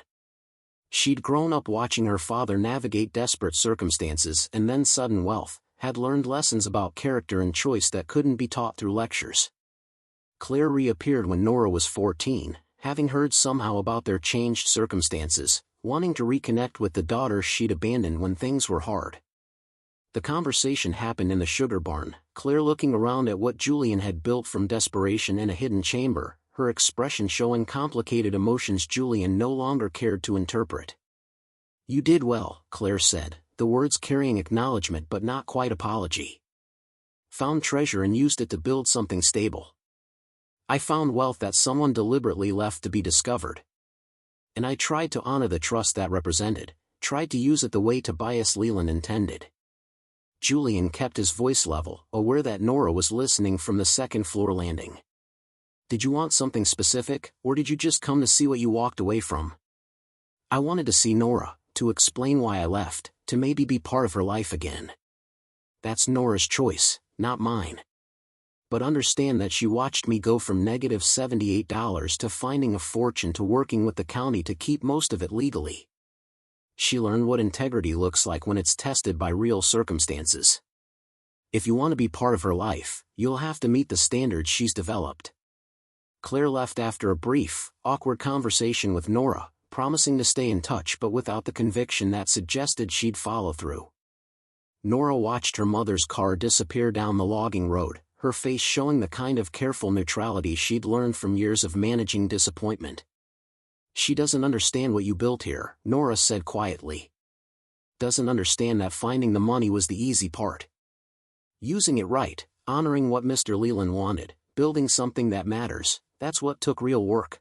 She'd grown up watching her father navigate desperate circumstances and then sudden wealth, had learned lessons about character and choice that couldn't be taught through lectures. Claire reappeared when Nora was 14, having heard somehow about their changed circumstances, wanting to reconnect with the daughter she'd abandoned when things were hard. The conversation happened in the sugar barn, Claire looking around at what Julian had built from desperation in a hidden chamber, her expression showing complicated emotions Julian no longer cared to interpret. "You did well," Claire said, the words carrying acknowledgement but not quite apology. "Found treasure and used it to build something stable. I found wealth that someone deliberately left to be discovered. And I tried to honor the trust that represented, tried to use it the way Tobias Leland intended." Julian kept his voice level, aware that Nora was listening from the second-floor landing. "Did you want something specific, or did you just come to see what you walked away from?" "I wanted to see Nora, to explain why I left, to maybe be part of her life again. That's Nora's choice, not mine. But understand that she watched me go from -$78 to finding a fortune to working with the county to keep most of it legally. She learned what integrity looks like when it's tested by real circumstances. If you want to be part of her life, you'll have to meet the standards she's developed." Claire left after a brief, awkward conversation with Nora, promising to stay in touch but without the conviction that suggested she'd follow through. Nora watched her mother's car disappear down the logging road, her face showing the kind of careful neutrality she'd learned from years of managing disappointment. "She doesn't understand what you built here," Nora said quietly. "Doesn't understand that finding the money was the easy part. Using it right, honoring what Mr. Leland wanted, building something that matters, that's what took real work."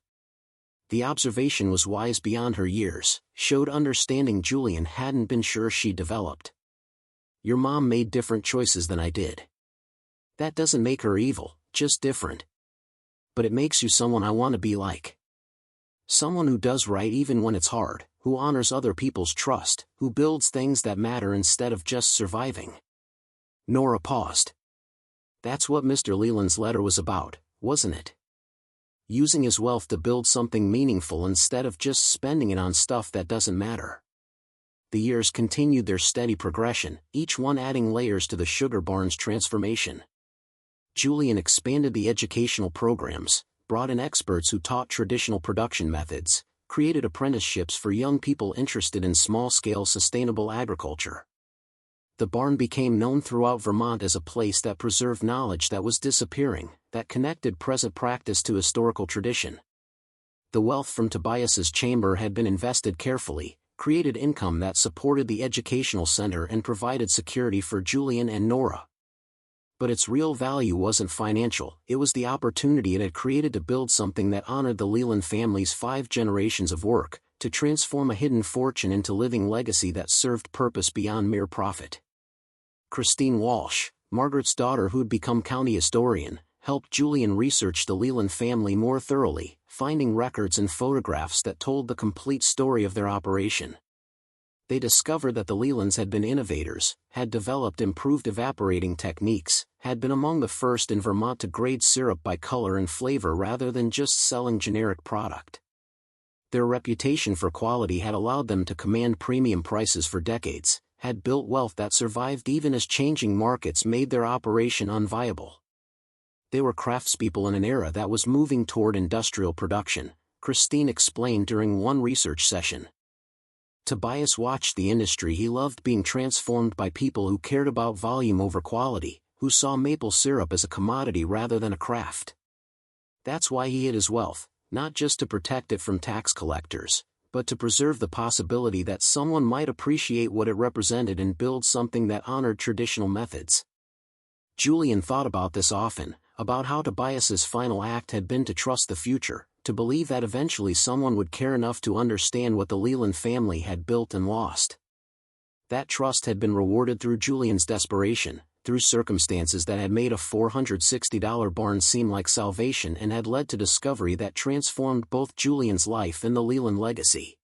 The observation was wise beyond her years, showed understanding Julian hadn't been sure she developed. "Your mom made different choices than I did. That doesn't make her evil, just different. But it makes you someone I want to be like. Someone who does right even when it's hard, who honors other people's trust, who builds things that matter instead of just surviving." Nora paused. "That's what Mr. Leland's letter was about, wasn't it? Using his wealth to build something meaningful instead of just spending it on stuff that doesn't matter." The years continued their steady progression, each one adding layers to the sugar barn's transformation. Julian expanded the educational programs, brought in experts who taught traditional production methods, created apprenticeships for young people interested in small-scale sustainable agriculture. The barn became known throughout Vermont as a place that preserved knowledge that was disappearing, that connected present practice to historical tradition. The wealth from Tobias's chamber had been invested carefully, created income that supported the educational center and provided security for Julian and Nora. But its real value wasn't financial, it was the opportunity it had created to build something that honored the Leland family's 5 generations of work, to transform a hidden fortune into living legacy that served purpose beyond mere profit. Christine Walsh, Margaret's daughter who'd become county historian, helped Julian research the Leland family more thoroughly, finding records and photographs that told the complete story of their operation. They discovered that the Lelands had been innovators, had developed improved evaporating techniques, had been among the first in Vermont to grade syrup by color and flavor rather than just selling generic product. Their reputation for quality had allowed them to command premium prices for decades, had built wealth that survived even as changing markets made their operation unviable. They were craftspeople in an era that was moving toward industrial production, Christine explained during one research session. Tobias watched the industry he loved being transformed by people who cared about volume over quality, who saw maple syrup as a commodity rather than a craft. That's why he hid his wealth, not just to protect it from tax collectors, but to preserve the possibility that someone might appreciate what it represented and build something that honored traditional methods. Julian thought about this often, about how Tobias's final act had been to trust the future, to believe that eventually someone would care enough to understand what the Leland family had built and lost. That trust had been rewarded through Julian's desperation, through circumstances that had made a $460 barn seem like salvation and had led to discovery that transformed both Julian's life and the Leland legacy.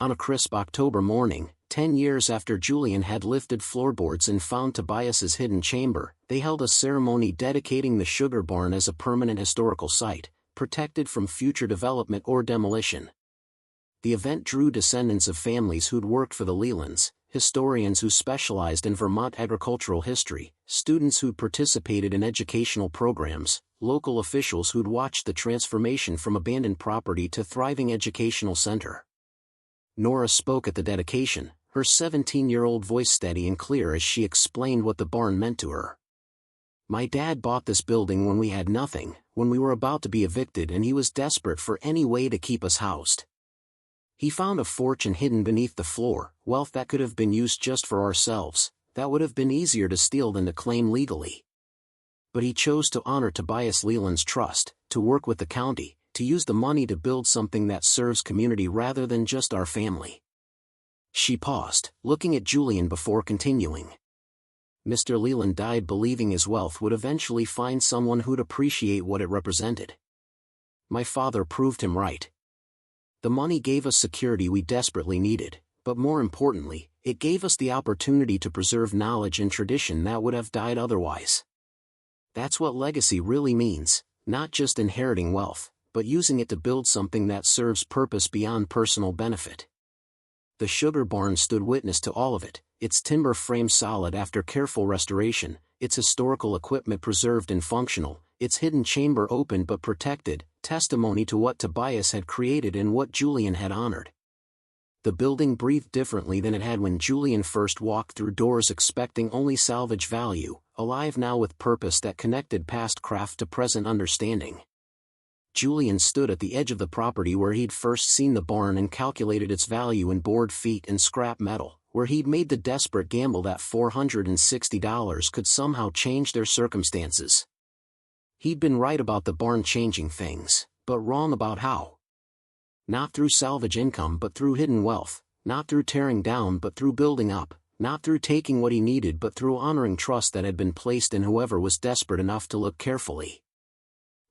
On a crisp October morning, 10 years after Julian had lifted floorboards and found Tobias's hidden chamber, they held a ceremony dedicating the sugar barn as a permanent historical site, protected from future development or demolition. The event drew descendants of families who'd worked for the Lelands, historians who specialized in Vermont agricultural history, students who'd participated in educational programs, local officials who'd watched the transformation from abandoned property to thriving educational center. Nora spoke at the dedication, her 17-year-old voice steady and clear as she explained what the barn meant to her. "My dad bought this building when we had nothing, when we were about to be evicted and he was desperate for any way to keep us housed. He found a fortune hidden beneath the floor, wealth that could have been used just for ourselves, that would have been easier to steal than to claim legally. But he chose to honor Tobias Leland's trust, to work with the county, to use the money to build something that serves community rather than just our family. She paused, looking at Julian before continuing. Mr. Leland died believing his wealth would eventually find someone who'd appreciate what it represented. My father proved him right. The money gave us security we desperately needed, but more importantly, it gave us the opportunity to preserve knowledge and tradition that would have died otherwise. That's what legacy really means, not just inheriting wealth, but using it to build something that serves purpose beyond personal benefit. The sugar barn stood witness to all of it, its timber frame solid after careful restoration, its historical equipment preserved and functional, its hidden chamber open but protected, testimony to what Tobias had created and what Julian had honored. The building breathed differently than it had when Julian first walked through doors expecting only salvage value, alive now with purpose that connected past craft to present understanding. Julian stood at the edge of the property where he'd first seen the barn and calculated its value in board feet and scrap metal, where he'd made the desperate gamble that $460 could somehow change their circumstances. He'd been right about the barn changing things, but wrong about how. Not through salvage income but through hidden wealth, not through tearing down but through building up, not through taking what he needed but through honoring trust that had been placed in whoever was desperate enough to look carefully.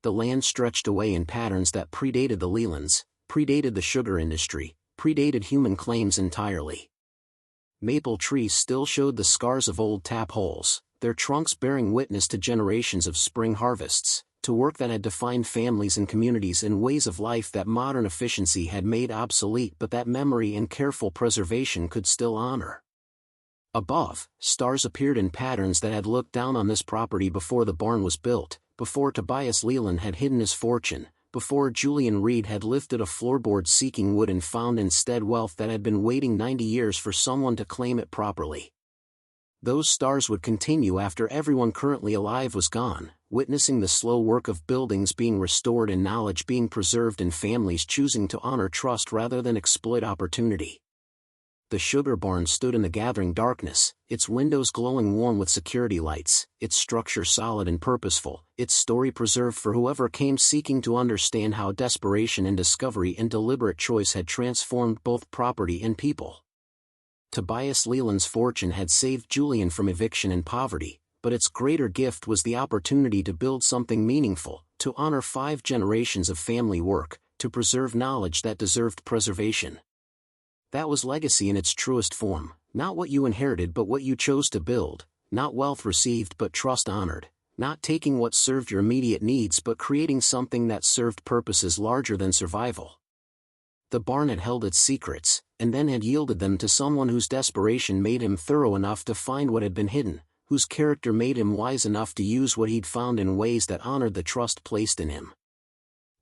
The land stretched away in patterns that predated the Lelands, predated the sugar industry, predated human claims entirely. Maple trees still showed the scars of old tap holes, their trunks bearing witness to generations of spring harvests, to work that had defined families and communities in ways of life that modern efficiency had made obsolete but that memory and careful preservation could still honor. Above, stars appeared in patterns that had looked down on this property before the barn was built, before Tobias Leland had hidden his fortune, before Julian Reed had lifted a floorboard seeking wood and found instead wealth that had been waiting 90 years for someone to claim it properly. Those stars would continue after everyone currently alive was gone, witnessing the slow work of buildings being restored and knowledge being preserved and families choosing to honor trust rather than exploit opportunity. The sugar barn stood in the gathering darkness, its windows glowing warm with security lights, its structure solid and purposeful, its story preserved for whoever came seeking to understand how desperation and discovery and deliberate choice had transformed both property and people. Tobias Leland's fortune had saved Julian from eviction and poverty, but its greater gift was the opportunity to build something meaningful, to honor 5 generations of family work, to preserve knowledge that deserved preservation. That was legacy in its truest form, not what you inherited but what you chose to build, not wealth received but trust honored, not taking what served your immediate needs but creating something that served purposes larger than survival. The barn had held its secrets, and then had yielded them to someone whose desperation made him thorough enough to find what had been hidden, whose character made him wise enough to use what he'd found in ways that honored the trust placed in him.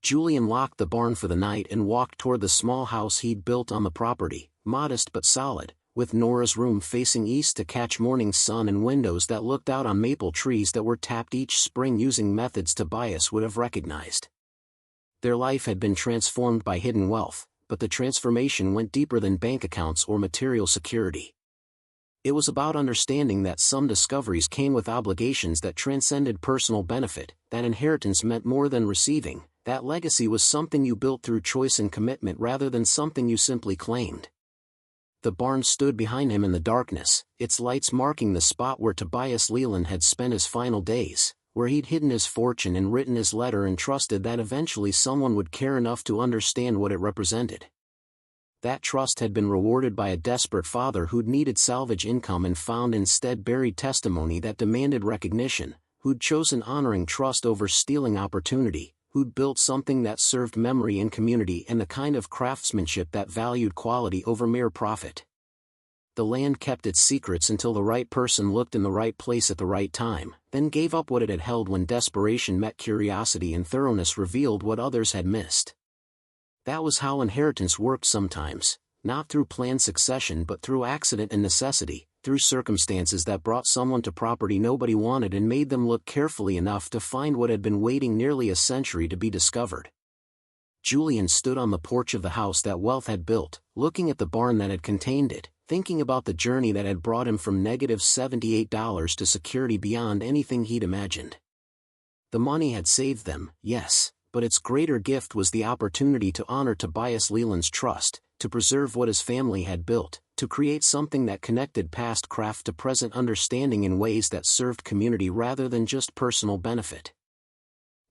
Julian locked the barn for the night and walked toward the small house he'd built on the property, modest but solid, with Nora's room facing east to catch morning sun and windows that looked out on maple trees that were tapped each spring using methods Tobias would have recognized. Their life had been transformed by hidden wealth, but the transformation went deeper than bank accounts or material security. It was about understanding that some discoveries came with obligations that transcended personal benefit, that inheritance meant more than receiving, that legacy was something you built through choice and commitment rather than something you simply claimed. The barn stood behind him in the darkness, its lights marking the spot where Tobias Leland had spent his final days, where he'd hidden his fortune and written his letter and trusted that eventually someone would care enough to understand what it represented. That trust had been rewarded by a desperate father who'd needed salvage income and found instead buried testimony that demanded recognition, who'd chosen honoring trust over stealing opportunity, who'd built something that served memory and community and the kind of craftsmanship that valued quality over mere profit. The land kept its secrets until the right person looked in the right place at the right time, then gave up what it had held when desperation met curiosity and thoroughness revealed what others had missed. That was how inheritance worked sometimes, not through planned succession but through accident and necessity, through circumstances that brought someone to property nobody wanted and made them look carefully enough to find what had been waiting nearly a century to be discovered. Julian stood on the porch of the house that wealth had built, looking at the barn that had contained it, thinking about the journey that had brought him from -$78 to security beyond anything he'd imagined. The money had saved them, yes, but its greater gift was the opportunity to honor Tobias Leland's trust, to preserve what his family had built, to create something that connected past craft to present understanding in ways that served community rather than just personal benefit.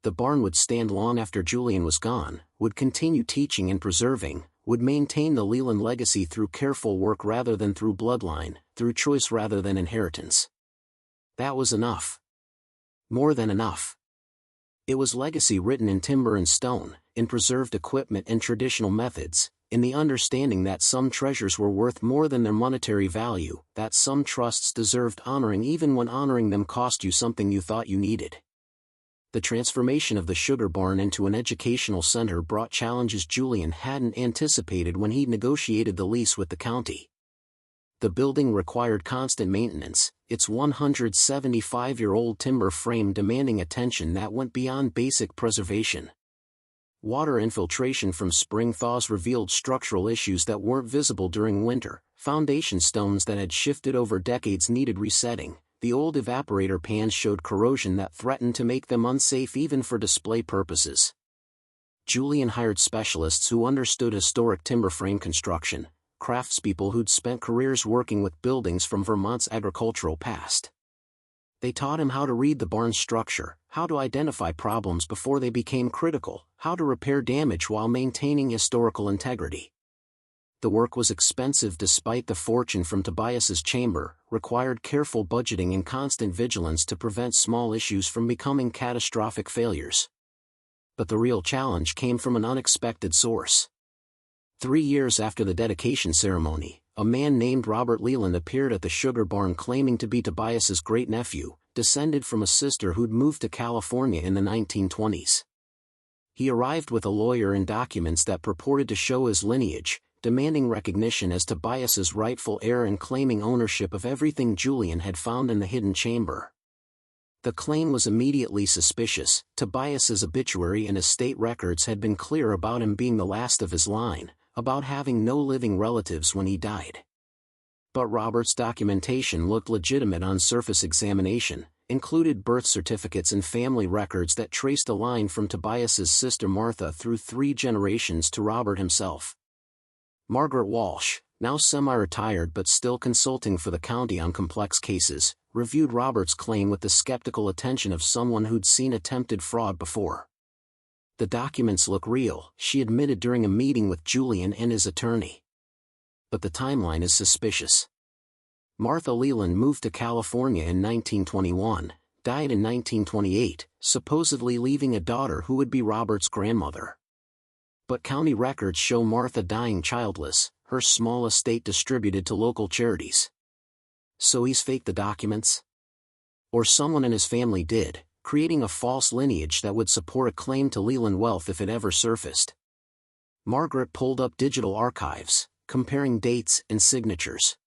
The barn would stand long after Julian was gone, would continue teaching and preserving, would maintain the Leland legacy through careful work rather than through bloodline, through choice rather than inheritance. That was enough. More than enough. It was legacy written in timber and stone, in preserved equipment and traditional methods, in the understanding that some treasures were worth more than their monetary value, that some trusts deserved honoring even when honoring them cost you something you thought you needed. The transformation of the sugar barn into an educational center brought challenges Julian hadn't anticipated when he negotiated the lease with the county. The building required constant maintenance, its 175-year-old timber frame demanding attention that went beyond basic preservation. Water infiltration from spring thaws revealed structural issues that weren't visible during winter, foundation stones that had shifted over decades needed resetting, the old evaporator pans showed corrosion that threatened to make them unsafe even for display purposes. Julian hired specialists who understood historic timber frame construction, craftspeople who'd spent careers working with buildings from Vermont's agricultural past. They taught him how to read the barn's structure, how to identify problems before they became critical, how to repair damage while maintaining historical integrity. The work was expensive despite the fortune from Tobias's chamber, required careful budgeting and constant vigilance to prevent small issues from becoming catastrophic failures. But the real challenge came from an unexpected source. 3 years after the dedication ceremony, a man named Robert Leland appeared at the sugar barn claiming to be Tobias's great-nephew, descended from a sister who'd moved to California in the 1920s. He arrived with a lawyer and documents that purported to show his lineage, demanding recognition as Tobias's rightful heir and claiming ownership of everything Julian had found in the hidden chamber. The claim was immediately suspicious. Tobias's obituary and estate records had been clear about him being the last of his line, about having no living relatives when he died. But Robert's documentation looked legitimate on surface examination, included birth certificates and family records that traced a line from Tobias's sister Martha through 3 generations to Robert himself. Margaret Walsh, now semi-retired but still consulting for the county on complex cases, reviewed Robert's claim with the skeptical attention of someone who'd seen attempted fraud before. "The documents look real," she admitted during a meeting with Julian and his attorney. "But the timeline is suspicious. Martha Leland moved to California in 1921, died in 1928, supposedly leaving a daughter who would be Robert's grandmother. But county records show Martha dying childless, her small estate distributed to local charities. So he's faked the documents? Or someone in his family did, creating a false lineage that would support a claim to Leland wealth if it ever surfaced." Margaret pulled up digital archives, comparing dates and signatures.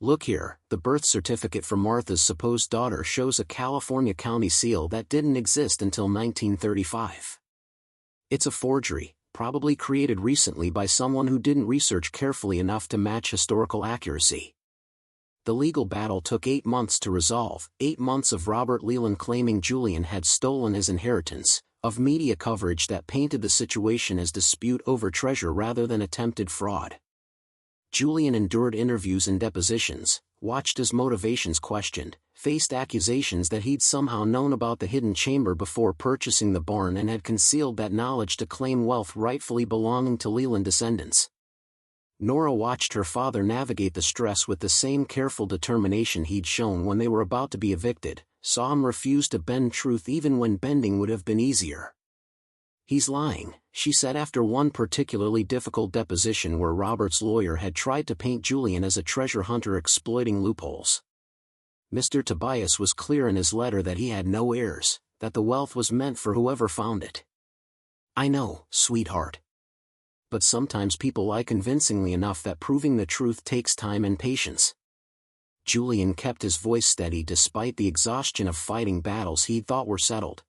"Look here, the birth certificate for Martha's supposed daughter shows a California county seal that didn't exist until 1935. It's a forgery, probably created recently by someone who didn't research carefully enough to match historical accuracy." The legal battle took 8 months to resolve, 8 months of Robert Leland claiming Julian had stolen his inheritance, of media coverage that painted the situation as dispute over treasure rather than attempted fraud. Julian endured interviews and depositions, watched his motivations questioned, faced accusations that he'd somehow known about the hidden chamber before purchasing the barn and had concealed that knowledge to claim wealth rightfully belonging to Leland descendants. Nora watched her father navigate the stress with the same careful determination he'd shown when they were about to be evicted, saw him refuse to bend truth even when bending would have been easier. "He's lying," she said after one particularly difficult deposition where Robert's lawyer had tried to paint Julian as a treasure hunter exploiting loopholes. Mr. Tobias was clear in his letter that he had no heirs, that the wealth was meant for whoever found it. "I know, sweetheart. But sometimes people lie convincingly enough that proving the truth takes time and patience." Julian kept his voice steady despite the exhaustion of fighting battles he thought were settled.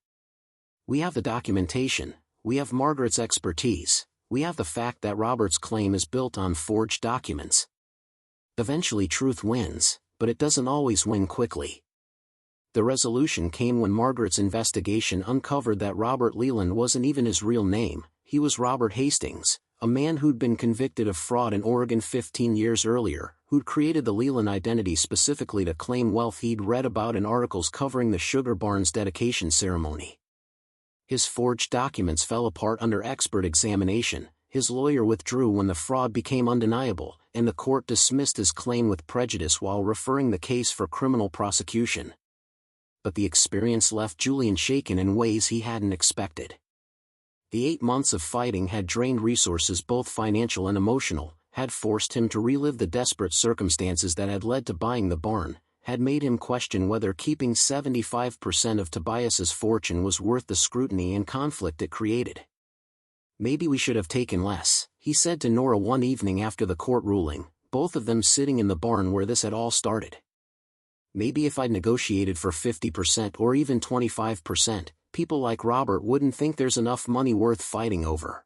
"We have the documentation, we have Margaret's expertise, we have the fact that Robert's claim is built on forged documents. Eventually truth wins, but it doesn't always win quickly." The resolution came when Margaret's investigation uncovered that Robert Leland wasn't even his real name. He was Robert Hastings, a man who'd been convicted of fraud in Oregon 15 years earlier, who'd created the Leland identity specifically to claim wealth he'd read about in articles covering the sugar barn's dedication ceremony. His forged documents fell apart under expert examination, his lawyer withdrew when the fraud became undeniable, and the court dismissed his claim with prejudice while referring the case for criminal prosecution. But the experience left Julian shaken in ways he hadn't expected. The 8 months of fighting had drained resources both financial and emotional, had forced him to relive the desperate circumstances that had led to buying the barn, had made him question whether keeping 75% of Tobias's fortune was worth the scrutiny and conflict it created. "Maybe we should have taken less," he said to Nora one evening after the court ruling, both of them sitting in the barn where this had all started. "Maybe if I'd negotiated for 50% or even 25%, people like Robert wouldn't think there's enough money worth fighting over."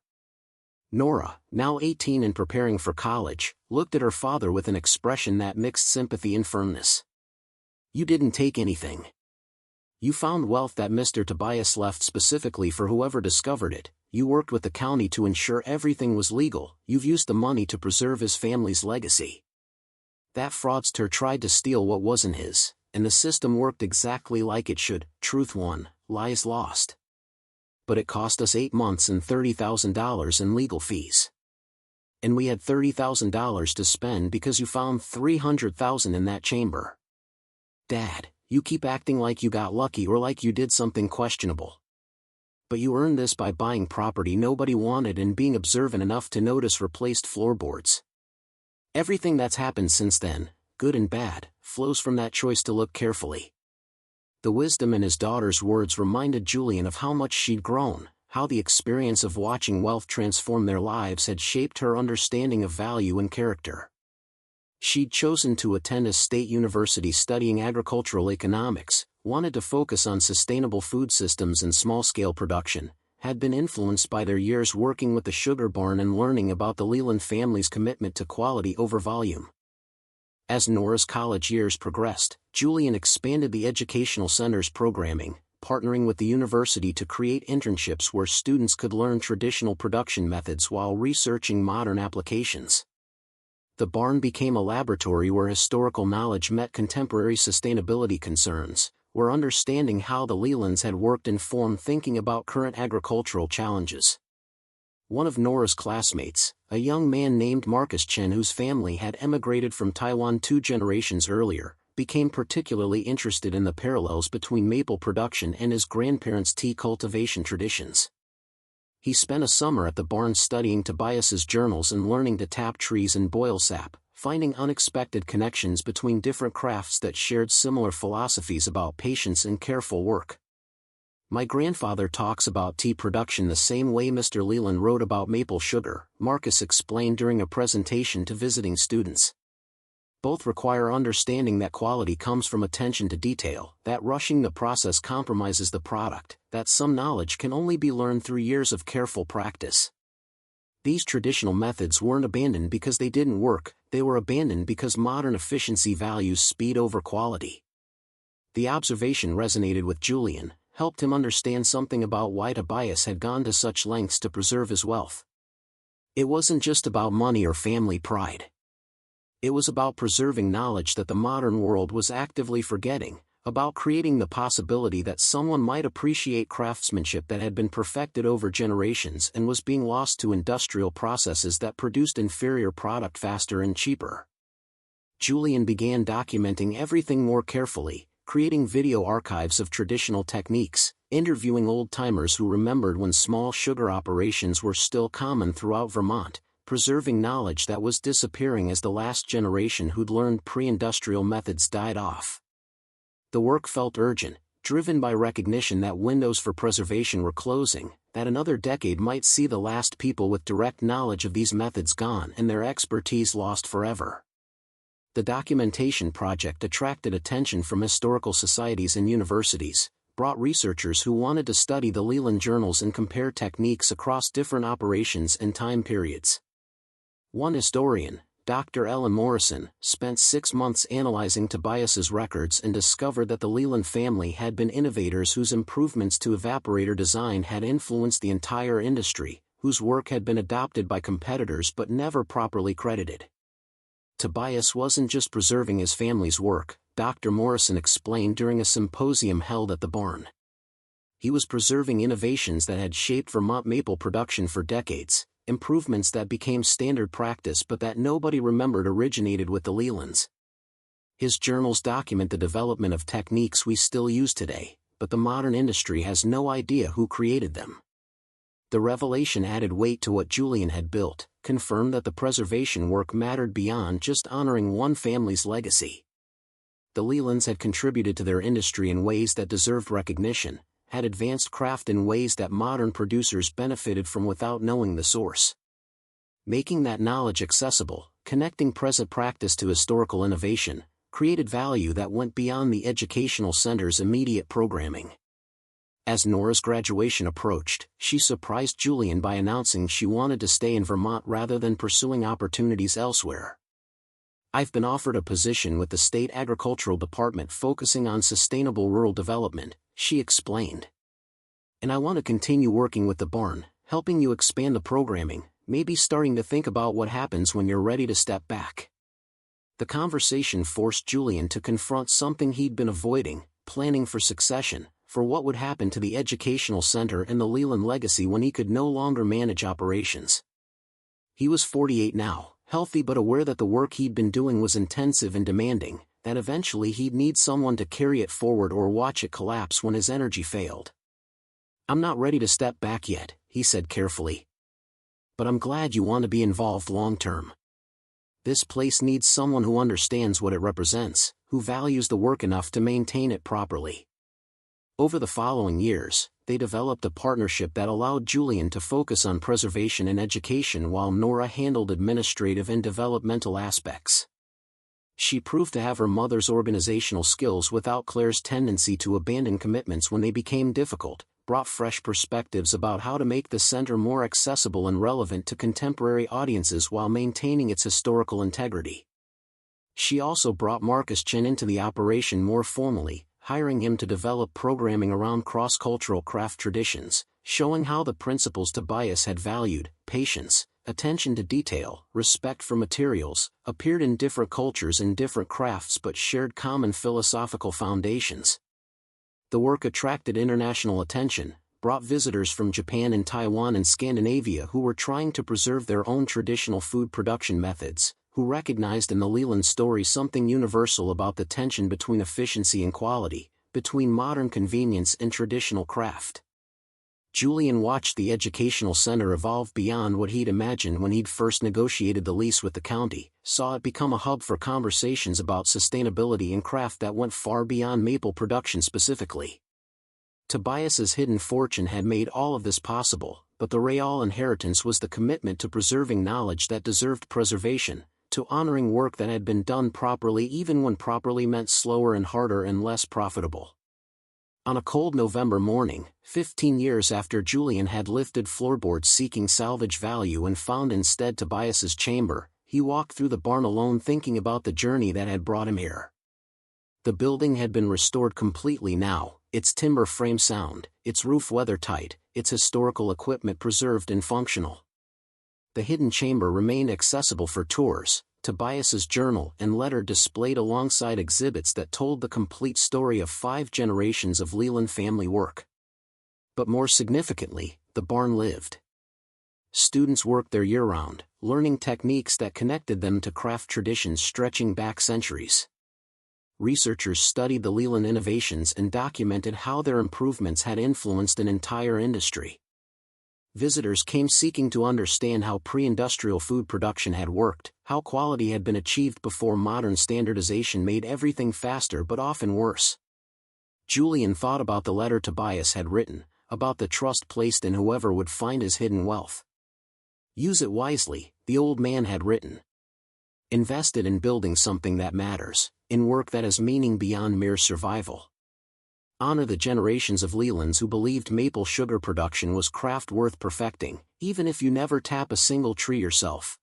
Nora, now 18 and preparing for college, looked at her father with an expression that mixed sympathy and firmness. "You didn't take anything. You found wealth that Mr. Tobias left specifically for whoever discovered it. You worked with the county to ensure everything was legal. You've used the money to preserve his family's legacy. That fraudster tried to steal what wasn't his, and the system worked exactly like it should. Truth won, lies lost. But it cost us 8 months and $30,000 in legal fees. And we had $30,000 to spend because you found $300,000 in that chamber. Dad, you keep acting like you got lucky or like you did something questionable. But you earned this by buying property nobody wanted and being observant enough to notice replaced floorboards. Everything that's happened since then, good and bad, flows from that choice to look carefully." The wisdom in his daughter's words reminded Julian of how much she'd grown, how the experience of watching wealth transform their lives had shaped her understanding of value and character. She'd chosen to attend a state university studying agricultural economics, wanted to focus on sustainable food systems and small-scale production, had been influenced by their years working with the sugar barn and learning about the Leland family's commitment to quality over volume. As Nora's college years progressed, Julian expanded the educational center's programming, partnering with the university to create internships where students could learn traditional production methods while researching modern applications. The barn became a laboratory where historical knowledge met contemporary sustainability concerns, where understanding how the Lelands had worked informed thinking about current agricultural challenges. One of Nora's classmates, a young man named Marcus Chen whose family had emigrated from Taiwan 2 generations earlier, became particularly interested in the parallels between maple production and his grandparents' tea cultivation traditions. He spent a summer at the barn studying Tobias's journals and learning to tap trees and boil sap, finding unexpected connections between different crafts that shared similar philosophies about patience and careful work. "My grandfather talks about tea production the same way Mr. Leland wrote about maple sugar," Marcus explained during a presentation to visiting students. "Both require understanding that quality comes from attention to detail, that rushing the process compromises the product, that some knowledge can only be learned through years of careful practice. These traditional methods weren't abandoned because they didn't work, they were abandoned because modern efficiency values speed over quality." The observation resonated with Julian, helped him understand something about why Tobias had gone to such lengths to preserve his wealth. It wasn't just about money or family pride. It was about preserving knowledge that the modern world was actively forgetting, about creating the possibility that someone might appreciate craftsmanship that had been perfected over generations and was being lost to industrial processes that produced inferior product faster and cheaper. Julian began documenting everything more carefully, creating video archives of traditional techniques, interviewing old-timers who remembered when small sugar operations were still common throughout Vermont, preserving knowledge that was disappearing as the last generation who'd learned pre-industrial methods died off. The work felt urgent, driven by recognition that windows for preservation were closing, that another decade might see the last people with direct knowledge of these methods gone and their expertise lost forever. The documentation project attracted attention from historical societies and universities, brought researchers who wanted to study the Leland journals and compare techniques across different operations and time periods. One historian, Dr. Ellen Morrison, spent 6 months analyzing Tobias's records and discovered that the Leland family had been innovators whose improvements to evaporator design had influenced the entire industry, whose work had been adopted by competitors but never properly credited. Tobias wasn't just preserving his family's work, Dr. Morrison explained during a symposium held at the barn. He was preserving innovations that had shaped Vermont maple production for decades, improvements that became standard practice but that nobody remembered originated with the Lelands. His journals document the development of techniques we still use today, but the modern industry has no idea who created them. The revelation added weight to what Julian had built, confirmed that the preservation work mattered beyond just honoring one family's legacy. The Lelands had contributed to their industry in ways that deserved recognition, had advanced craft in ways that modern producers benefited from without knowing the source. Making that knowledge accessible, connecting present practice to historical innovation, created value that went beyond the educational center's immediate programming. As Nora's graduation approached, she surprised Julian by announcing she wanted to stay in Vermont rather than pursuing opportunities elsewhere. "I've been offered a position with the state agricultural department focusing on sustainable rural development," she explained. "And I want to continue working with the barn, helping you expand the programming, maybe starting to think about what happens when you're ready to step back." The conversation forced Julian to confront something he'd been avoiding, planning for succession, for what would happen to the educational center and the Leland legacy when he could no longer manage operations. He was 48 now, healthy but aware that the work he'd been doing was intensive and demanding, that eventually he'd need someone to carry it forward or watch it collapse when his energy failed. "I'm not ready to step back yet," he said carefully. "But I'm glad you want to be involved long-term. This place needs someone who understands what it represents, who values the work enough to maintain it properly." Over the following years, they developed a partnership that allowed Julian to focus on preservation and education while Nora handled administrative and developmental aspects. She proved to have her mother's organizational skills without Claire's tendency to abandon commitments when they became difficult, brought fresh perspectives about how to make the center more accessible and relevant to contemporary audiences while maintaining its historical integrity. She also brought Marcus Chin into the operation more formally, hiring him to develop programming around cross-cultural craft traditions, showing how the principles Tobias had valued, patience, attention to detail, respect for materials, appeared in different cultures and different crafts but shared common philosophical foundations. The work attracted international attention, brought visitors from Japan and Taiwan and Scandinavia who were trying to preserve their own traditional food production methods, who recognized in the Leland story something universal about the tension between efficiency and quality, between modern convenience and traditional craft. Julian watched the educational center evolve beyond what he'd imagined when he'd first negotiated the lease with the county, saw it become a hub for conversations about sustainability and craft that went far beyond maple production specifically. Tobias's hidden fortune had made all of this possible, but the real inheritance was the commitment to preserving knowledge that deserved preservation, to honoring work that had been done properly even when properly meant slower and harder and less profitable. On a cold November morning, 15 years after Julian had lifted floorboards seeking salvage value and found instead Tobias's chamber, he walked through the barn alone thinking about the journey that had brought him here. The building had been restored completely now, its timber frame sound, its roof weather-tight, its historical equipment preserved and functional. The hidden chamber remained accessible for tours, Tobias's journal and letter displayed alongside exhibits that told the complete story of 5 generations of Leland family work. But more significantly, the barn lived. Students worked there year-round, learning techniques that connected them to craft traditions stretching back centuries. Researchers studied the Leland innovations and documented how their improvements had influenced an entire industry. Visitors came seeking to understand how pre-industrial food production had worked, how quality had been achieved before modern standardization made everything faster but often worse. Julian thought about the letter Tobias had written, about the trust placed in whoever would find his hidden wealth. "Use it wisely," the old man had written. invested in building something that matters, in work that has meaning beyond mere survival. Honor the generations of Lelands who believed maple sugar production was craft worth perfecting, even if you never tap a single tree yourself.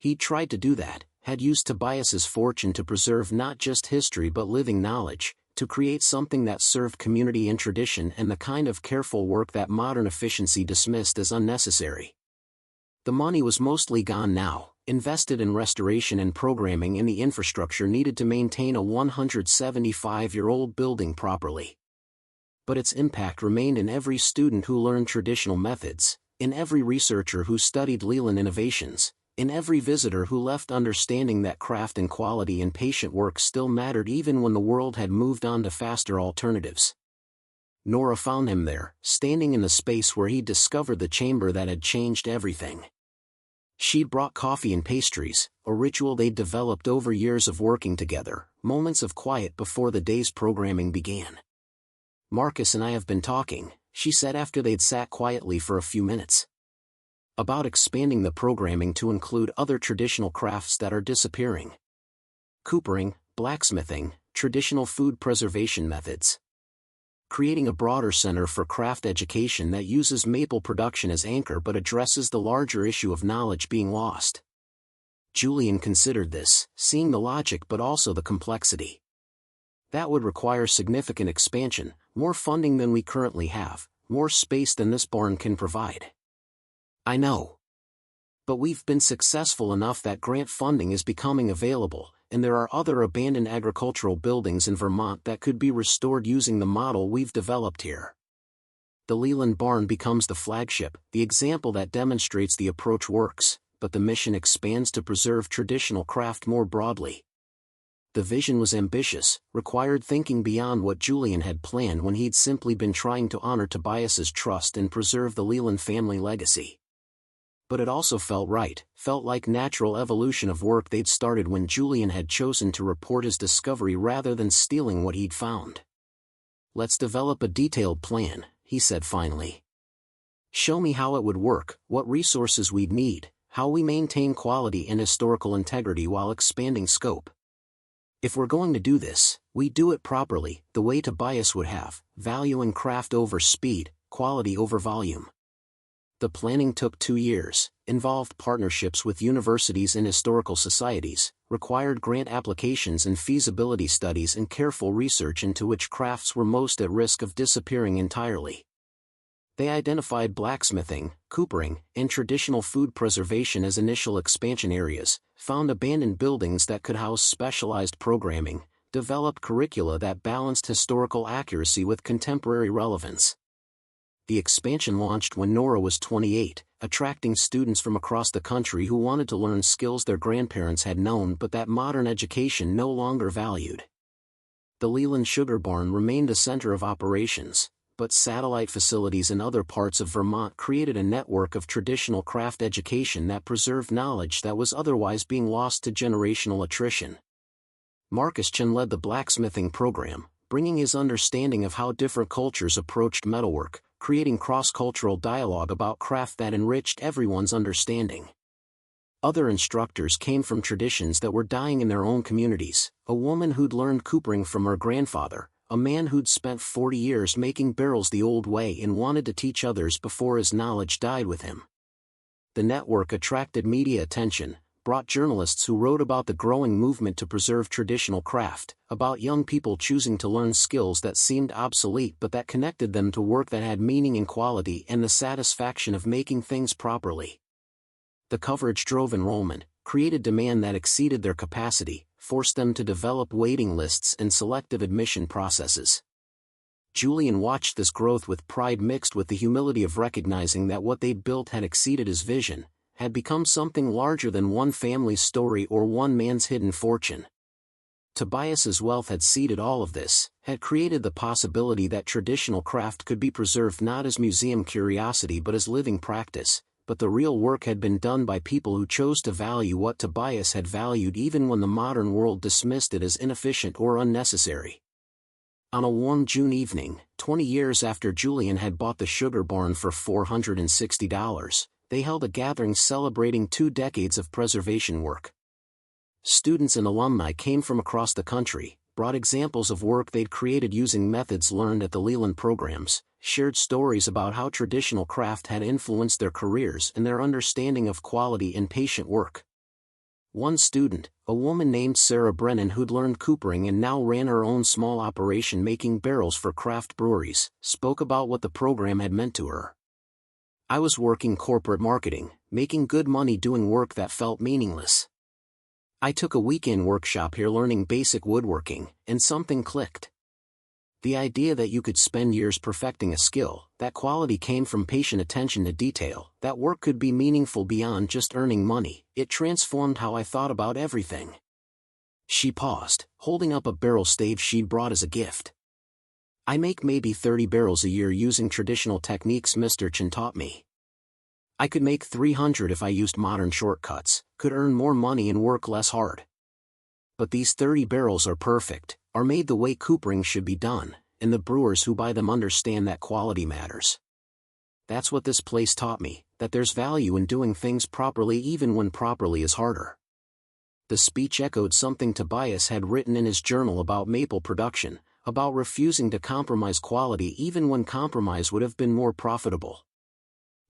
He tried to do that, had used Tobias's fortune to preserve not just history but living knowledge, to create something that served community and tradition and the kind of careful work that modern efficiency dismissed as unnecessary. The money was mostly gone now, invested in restoration and programming in the infrastructure needed to maintain a 175-year-old building properly. But its impact remained in every student who learned traditional methods, in every researcher who studied Leland innovations, in every visitor who left understanding that craft and quality and patient work still mattered even when the world had moved on to faster alternatives. Nora found him there, standing in the space where he'd discovered the chamber that had changed everything. She'd brought coffee and pastries, a ritual they'd developed over years of working together, moments of quiet before the day's programming began. "Marcus and I have been talking," she said after they'd sat quietly for a few minutes. "About expanding the programming to include other traditional crafts that are disappearing. Coopering, blacksmithing, traditional food preservation methods. Creating a broader center for craft education that uses maple production as anchor but addresses the larger issue of knowledge being lost." Julian considered this, seeing the logic but also the complexity. "That would require significant expansion, more funding than we currently have, more space than this barn can provide." "I know. But we've been successful enough that grant funding is becoming available, and there are other abandoned agricultural buildings in Vermont that could be restored using the model we've developed here. The Leland barn becomes the flagship, the example that demonstrates the approach works, but the mission expands to preserve traditional craft more broadly." The vision was ambitious, required thinking beyond what Julian had planned when he'd simply been trying to honor Tobias's trust and preserve the Leland family legacy. But it also felt right, felt like natural evolution of work they'd started when Julian had chosen to report his discovery rather than stealing what he'd found. "Let's develop a detailed plan," he said finally. "Show me how it would work, what resources we'd need, how we maintain quality and historical integrity while expanding scope. If we're going to do this, we do it properly, the way Tobias would have, valuing craft over speed, quality over volume." The planning took 2 years, involved partnerships with universities and historical societies, required grant applications and feasibility studies and careful research into which crafts were most at risk of disappearing entirely. They identified blacksmithing, coopering, and traditional food preservation as initial expansion areas, found abandoned buildings that could house specialized programming, developed curricula that balanced historical accuracy with contemporary relevance. The expansion launched when Nora was 28, attracting students from across the country who wanted to learn skills their grandparents had known but that modern education no longer valued. The Leland Sugar Barn remained the center of operations, but satellite facilities in other parts of Vermont created a network of traditional craft education that preserved knowledge that was otherwise being lost to generational attrition. Marcus Chen led the blacksmithing program, bringing his understanding of how different cultures approached metalwork, creating cross-cultural dialogue about craft that enriched everyone's understanding. Other instructors came from traditions that were dying in their own communities, a woman who'd learned coopering from her grandfather, a man who'd spent 40 years making barrels the old way and wanted to teach others before his knowledge died with him. The network attracted media attention, brought journalists who wrote about the growing movement to preserve traditional craft, about young people choosing to learn skills that seemed obsolete but that connected them to work that had meaning and quality and the satisfaction of making things properly. The coverage drove enrollment, created demand that exceeded their capacity, forced them to develop waiting lists and selective admission processes. Julian watched this growth with pride mixed with the humility of recognizing that what they'd built had exceeded his vision, had become something larger than one family's story or one man's hidden fortune. Tobias's wealth had seeded all of this, had created the possibility that traditional craft could be preserved not as museum curiosity but as living practice, but the real work had been done by people who chose to value what Tobias had valued even when the modern world dismissed it as inefficient or unnecessary. On a warm June evening, 20 years after Julian had bought the sugar barn for $460, they held a gathering celebrating 2 decades of preservation work. Students and alumni came from across the country, brought examples of work they'd created using methods learned at the Leland programs, shared stories about how traditional craft had influenced their careers and their understanding of quality and patient work. One student, a woman named Sarah Brennan who'd learned coopering and now ran her own small operation making barrels for craft breweries, spoke about what the program had meant to her. "I was working corporate marketing, making good money doing work that felt meaningless. I took a weekend workshop here learning basic woodworking, and something clicked. The idea that you could spend years perfecting a skill, that quality came from patient attention to detail, that work could be meaningful beyond just earning money, it transformed how I thought about everything." She paused, holding up a barrel stave she'd brought as a gift. "I make maybe 30 barrels a year using traditional techniques Mr. Chen taught me. I could make 300 if I used modern shortcuts, could earn more money and work less hard. But these 30 barrels are perfect, are made the way coopering should be done, and the brewers who buy them understand that quality matters. That's what this place taught me, that there's value in doing things properly even when properly is harder." The speech echoed something Tobias had written in his journal about maple production, about refusing to compromise quality even when compromise would have been more profitable.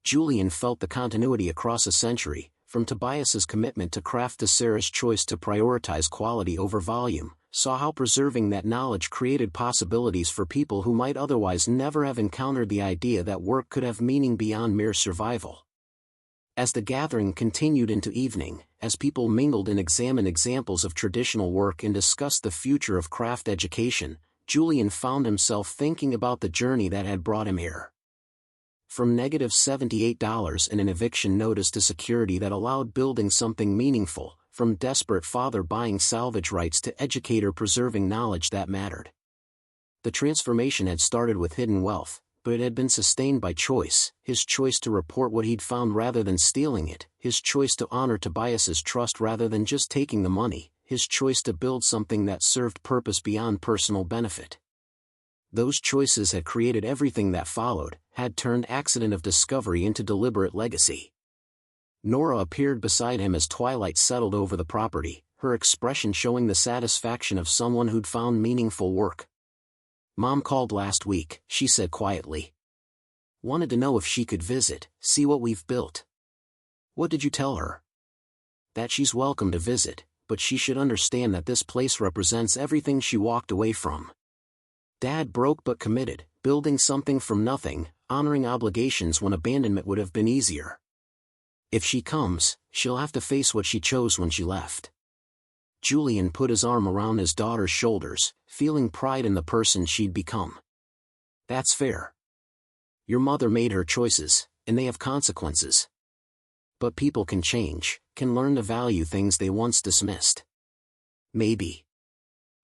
Julian felt the continuity across a century, from Tobias's commitment to craft to Sarah's choice to prioritize quality over volume, saw how preserving that knowledge created possibilities for people who might otherwise never have encountered the idea that work could have meaning beyond mere survival. As the gathering continued into evening, as people mingled and examined examples of traditional work and discussed the future of craft education, Julian found himself thinking about the journey that had brought him here. From -$78 and an eviction notice to security that allowed building something meaningful, from desperate father buying salvage rights to educator preserving knowledge that mattered. The transformation had started with hidden wealth, but it had been sustained by choice, his choice to report what he'd found rather than stealing it, his choice to honor Tobias's trust rather than just taking the money, his choice to build something that served purpose beyond personal benefit. Those choices had created everything that followed, had turned accident of discovery into deliberate legacy. Nora appeared beside him as twilight settled over the property, her expression showing the satisfaction of someone who'd found meaningful work. "Mom called last week," she said quietly. "Wanted to know if she could visit, see what we've built." "What did you tell her?" "That she's welcome to visit, but she should understand that this place represents everything she walked away from. Dad broke but committed, building something from nothing, honoring obligations when abandonment would have been easier. If she comes, she'll have to face what she chose when she left." Julian put his arm around his daughter's shoulders, feeling pride in the person she'd become. "That's fair. Your mother made her choices, and they have consequences. But people can change, can learn to value things they once dismissed." "Maybe.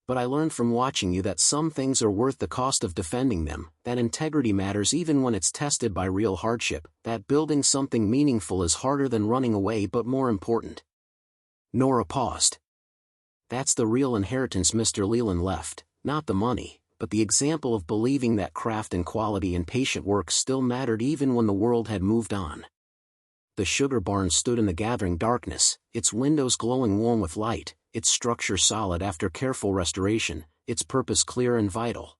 But I learned from watching you that some things are worth the cost of defending them, that integrity matters even when it's tested by real hardship, that building something meaningful is harder than running away but more important." Nora paused. "That's the real inheritance Mr. Leland left, not the money, but the example of believing that craft and quality and patient work still mattered even when the world had moved on." The sugar barn stood in the gathering darkness, its windows glowing warm with light, its structure solid after careful restoration, its purpose clear and vital.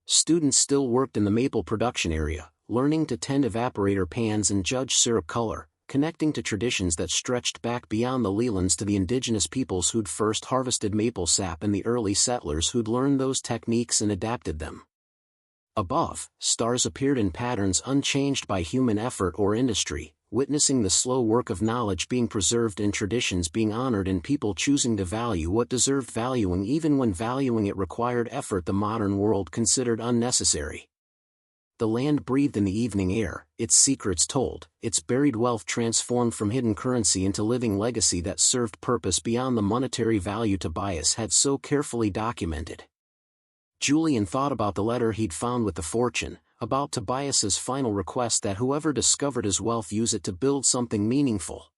Students still worked in the maple production area, learning to tend evaporator pans and judge syrup color, connecting to traditions that stretched back beyond the Lelands to the indigenous peoples who'd first harvested maple sap and the early settlers who'd learned those techniques and adapted them. Above, stars appeared in patterns unchanged by human effort or industry, witnessing the slow work of knowledge being preserved and traditions being honored and people choosing to value what deserved valuing even when valuing it required effort the modern world considered unnecessary. The land breathed in the evening air, its secrets told, its buried wealth transformed from hidden currency into living legacy that served purpose beyond the monetary value Tobias had so carefully documented. Julian thought about the letter he'd found with the fortune, about Tobias's final request that whoever discovered his wealth use it to build something meaningful.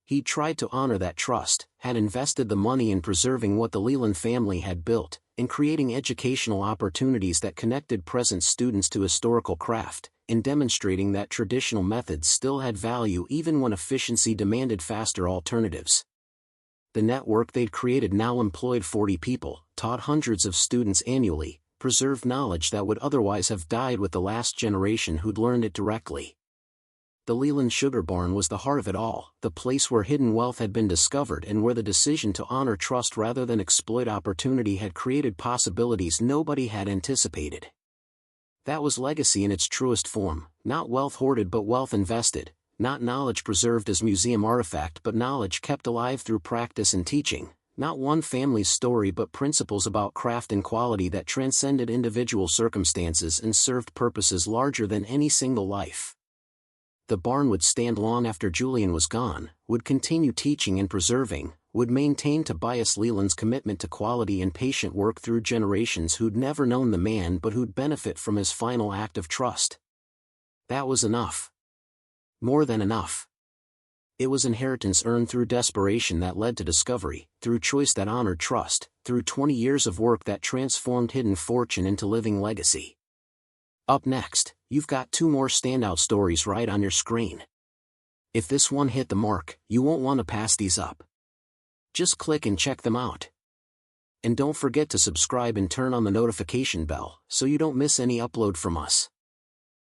He tried to honor that trust, had invested the money in preserving what the Leland family had built, in creating educational opportunities that connected present students to historical craft, in demonstrating that traditional methods still had value even when efficiency demanded faster alternatives. The network they'd created now employed 40 people, taught hundreds of students annually, preserved knowledge that would otherwise have died with the last generation who'd learned it directly. The Leland Sugar Barn was the heart of it all, the place where hidden wealth had been discovered and where the decision to honor trust rather than exploit opportunity had created possibilities nobody had anticipated. That was legacy in its truest form, not wealth hoarded but wealth invested, not knowledge preserved as museum artifact but knowledge kept alive through practice and teaching, not one family's story but principles about craft and quality that transcended individual circumstances and served purposes larger than any single life. The barn would stand long after Julian was gone, would continue teaching and preserving, would maintain Tobias Leland's commitment to quality and patient work through generations who'd never known the man but who'd benefit from his final act of trust. That was enough. More than enough. It was inheritance earned through desperation that led to discovery, through choice that honored trust, through 20 years of work that transformed hidden fortune into living legacy. Up next, you've got 2 more standout stories right on your screen. If this one hit the mark, you won't want to pass these up. Just click and check them out. And don't forget to subscribe and turn on the notification bell so you don't miss any upload from us.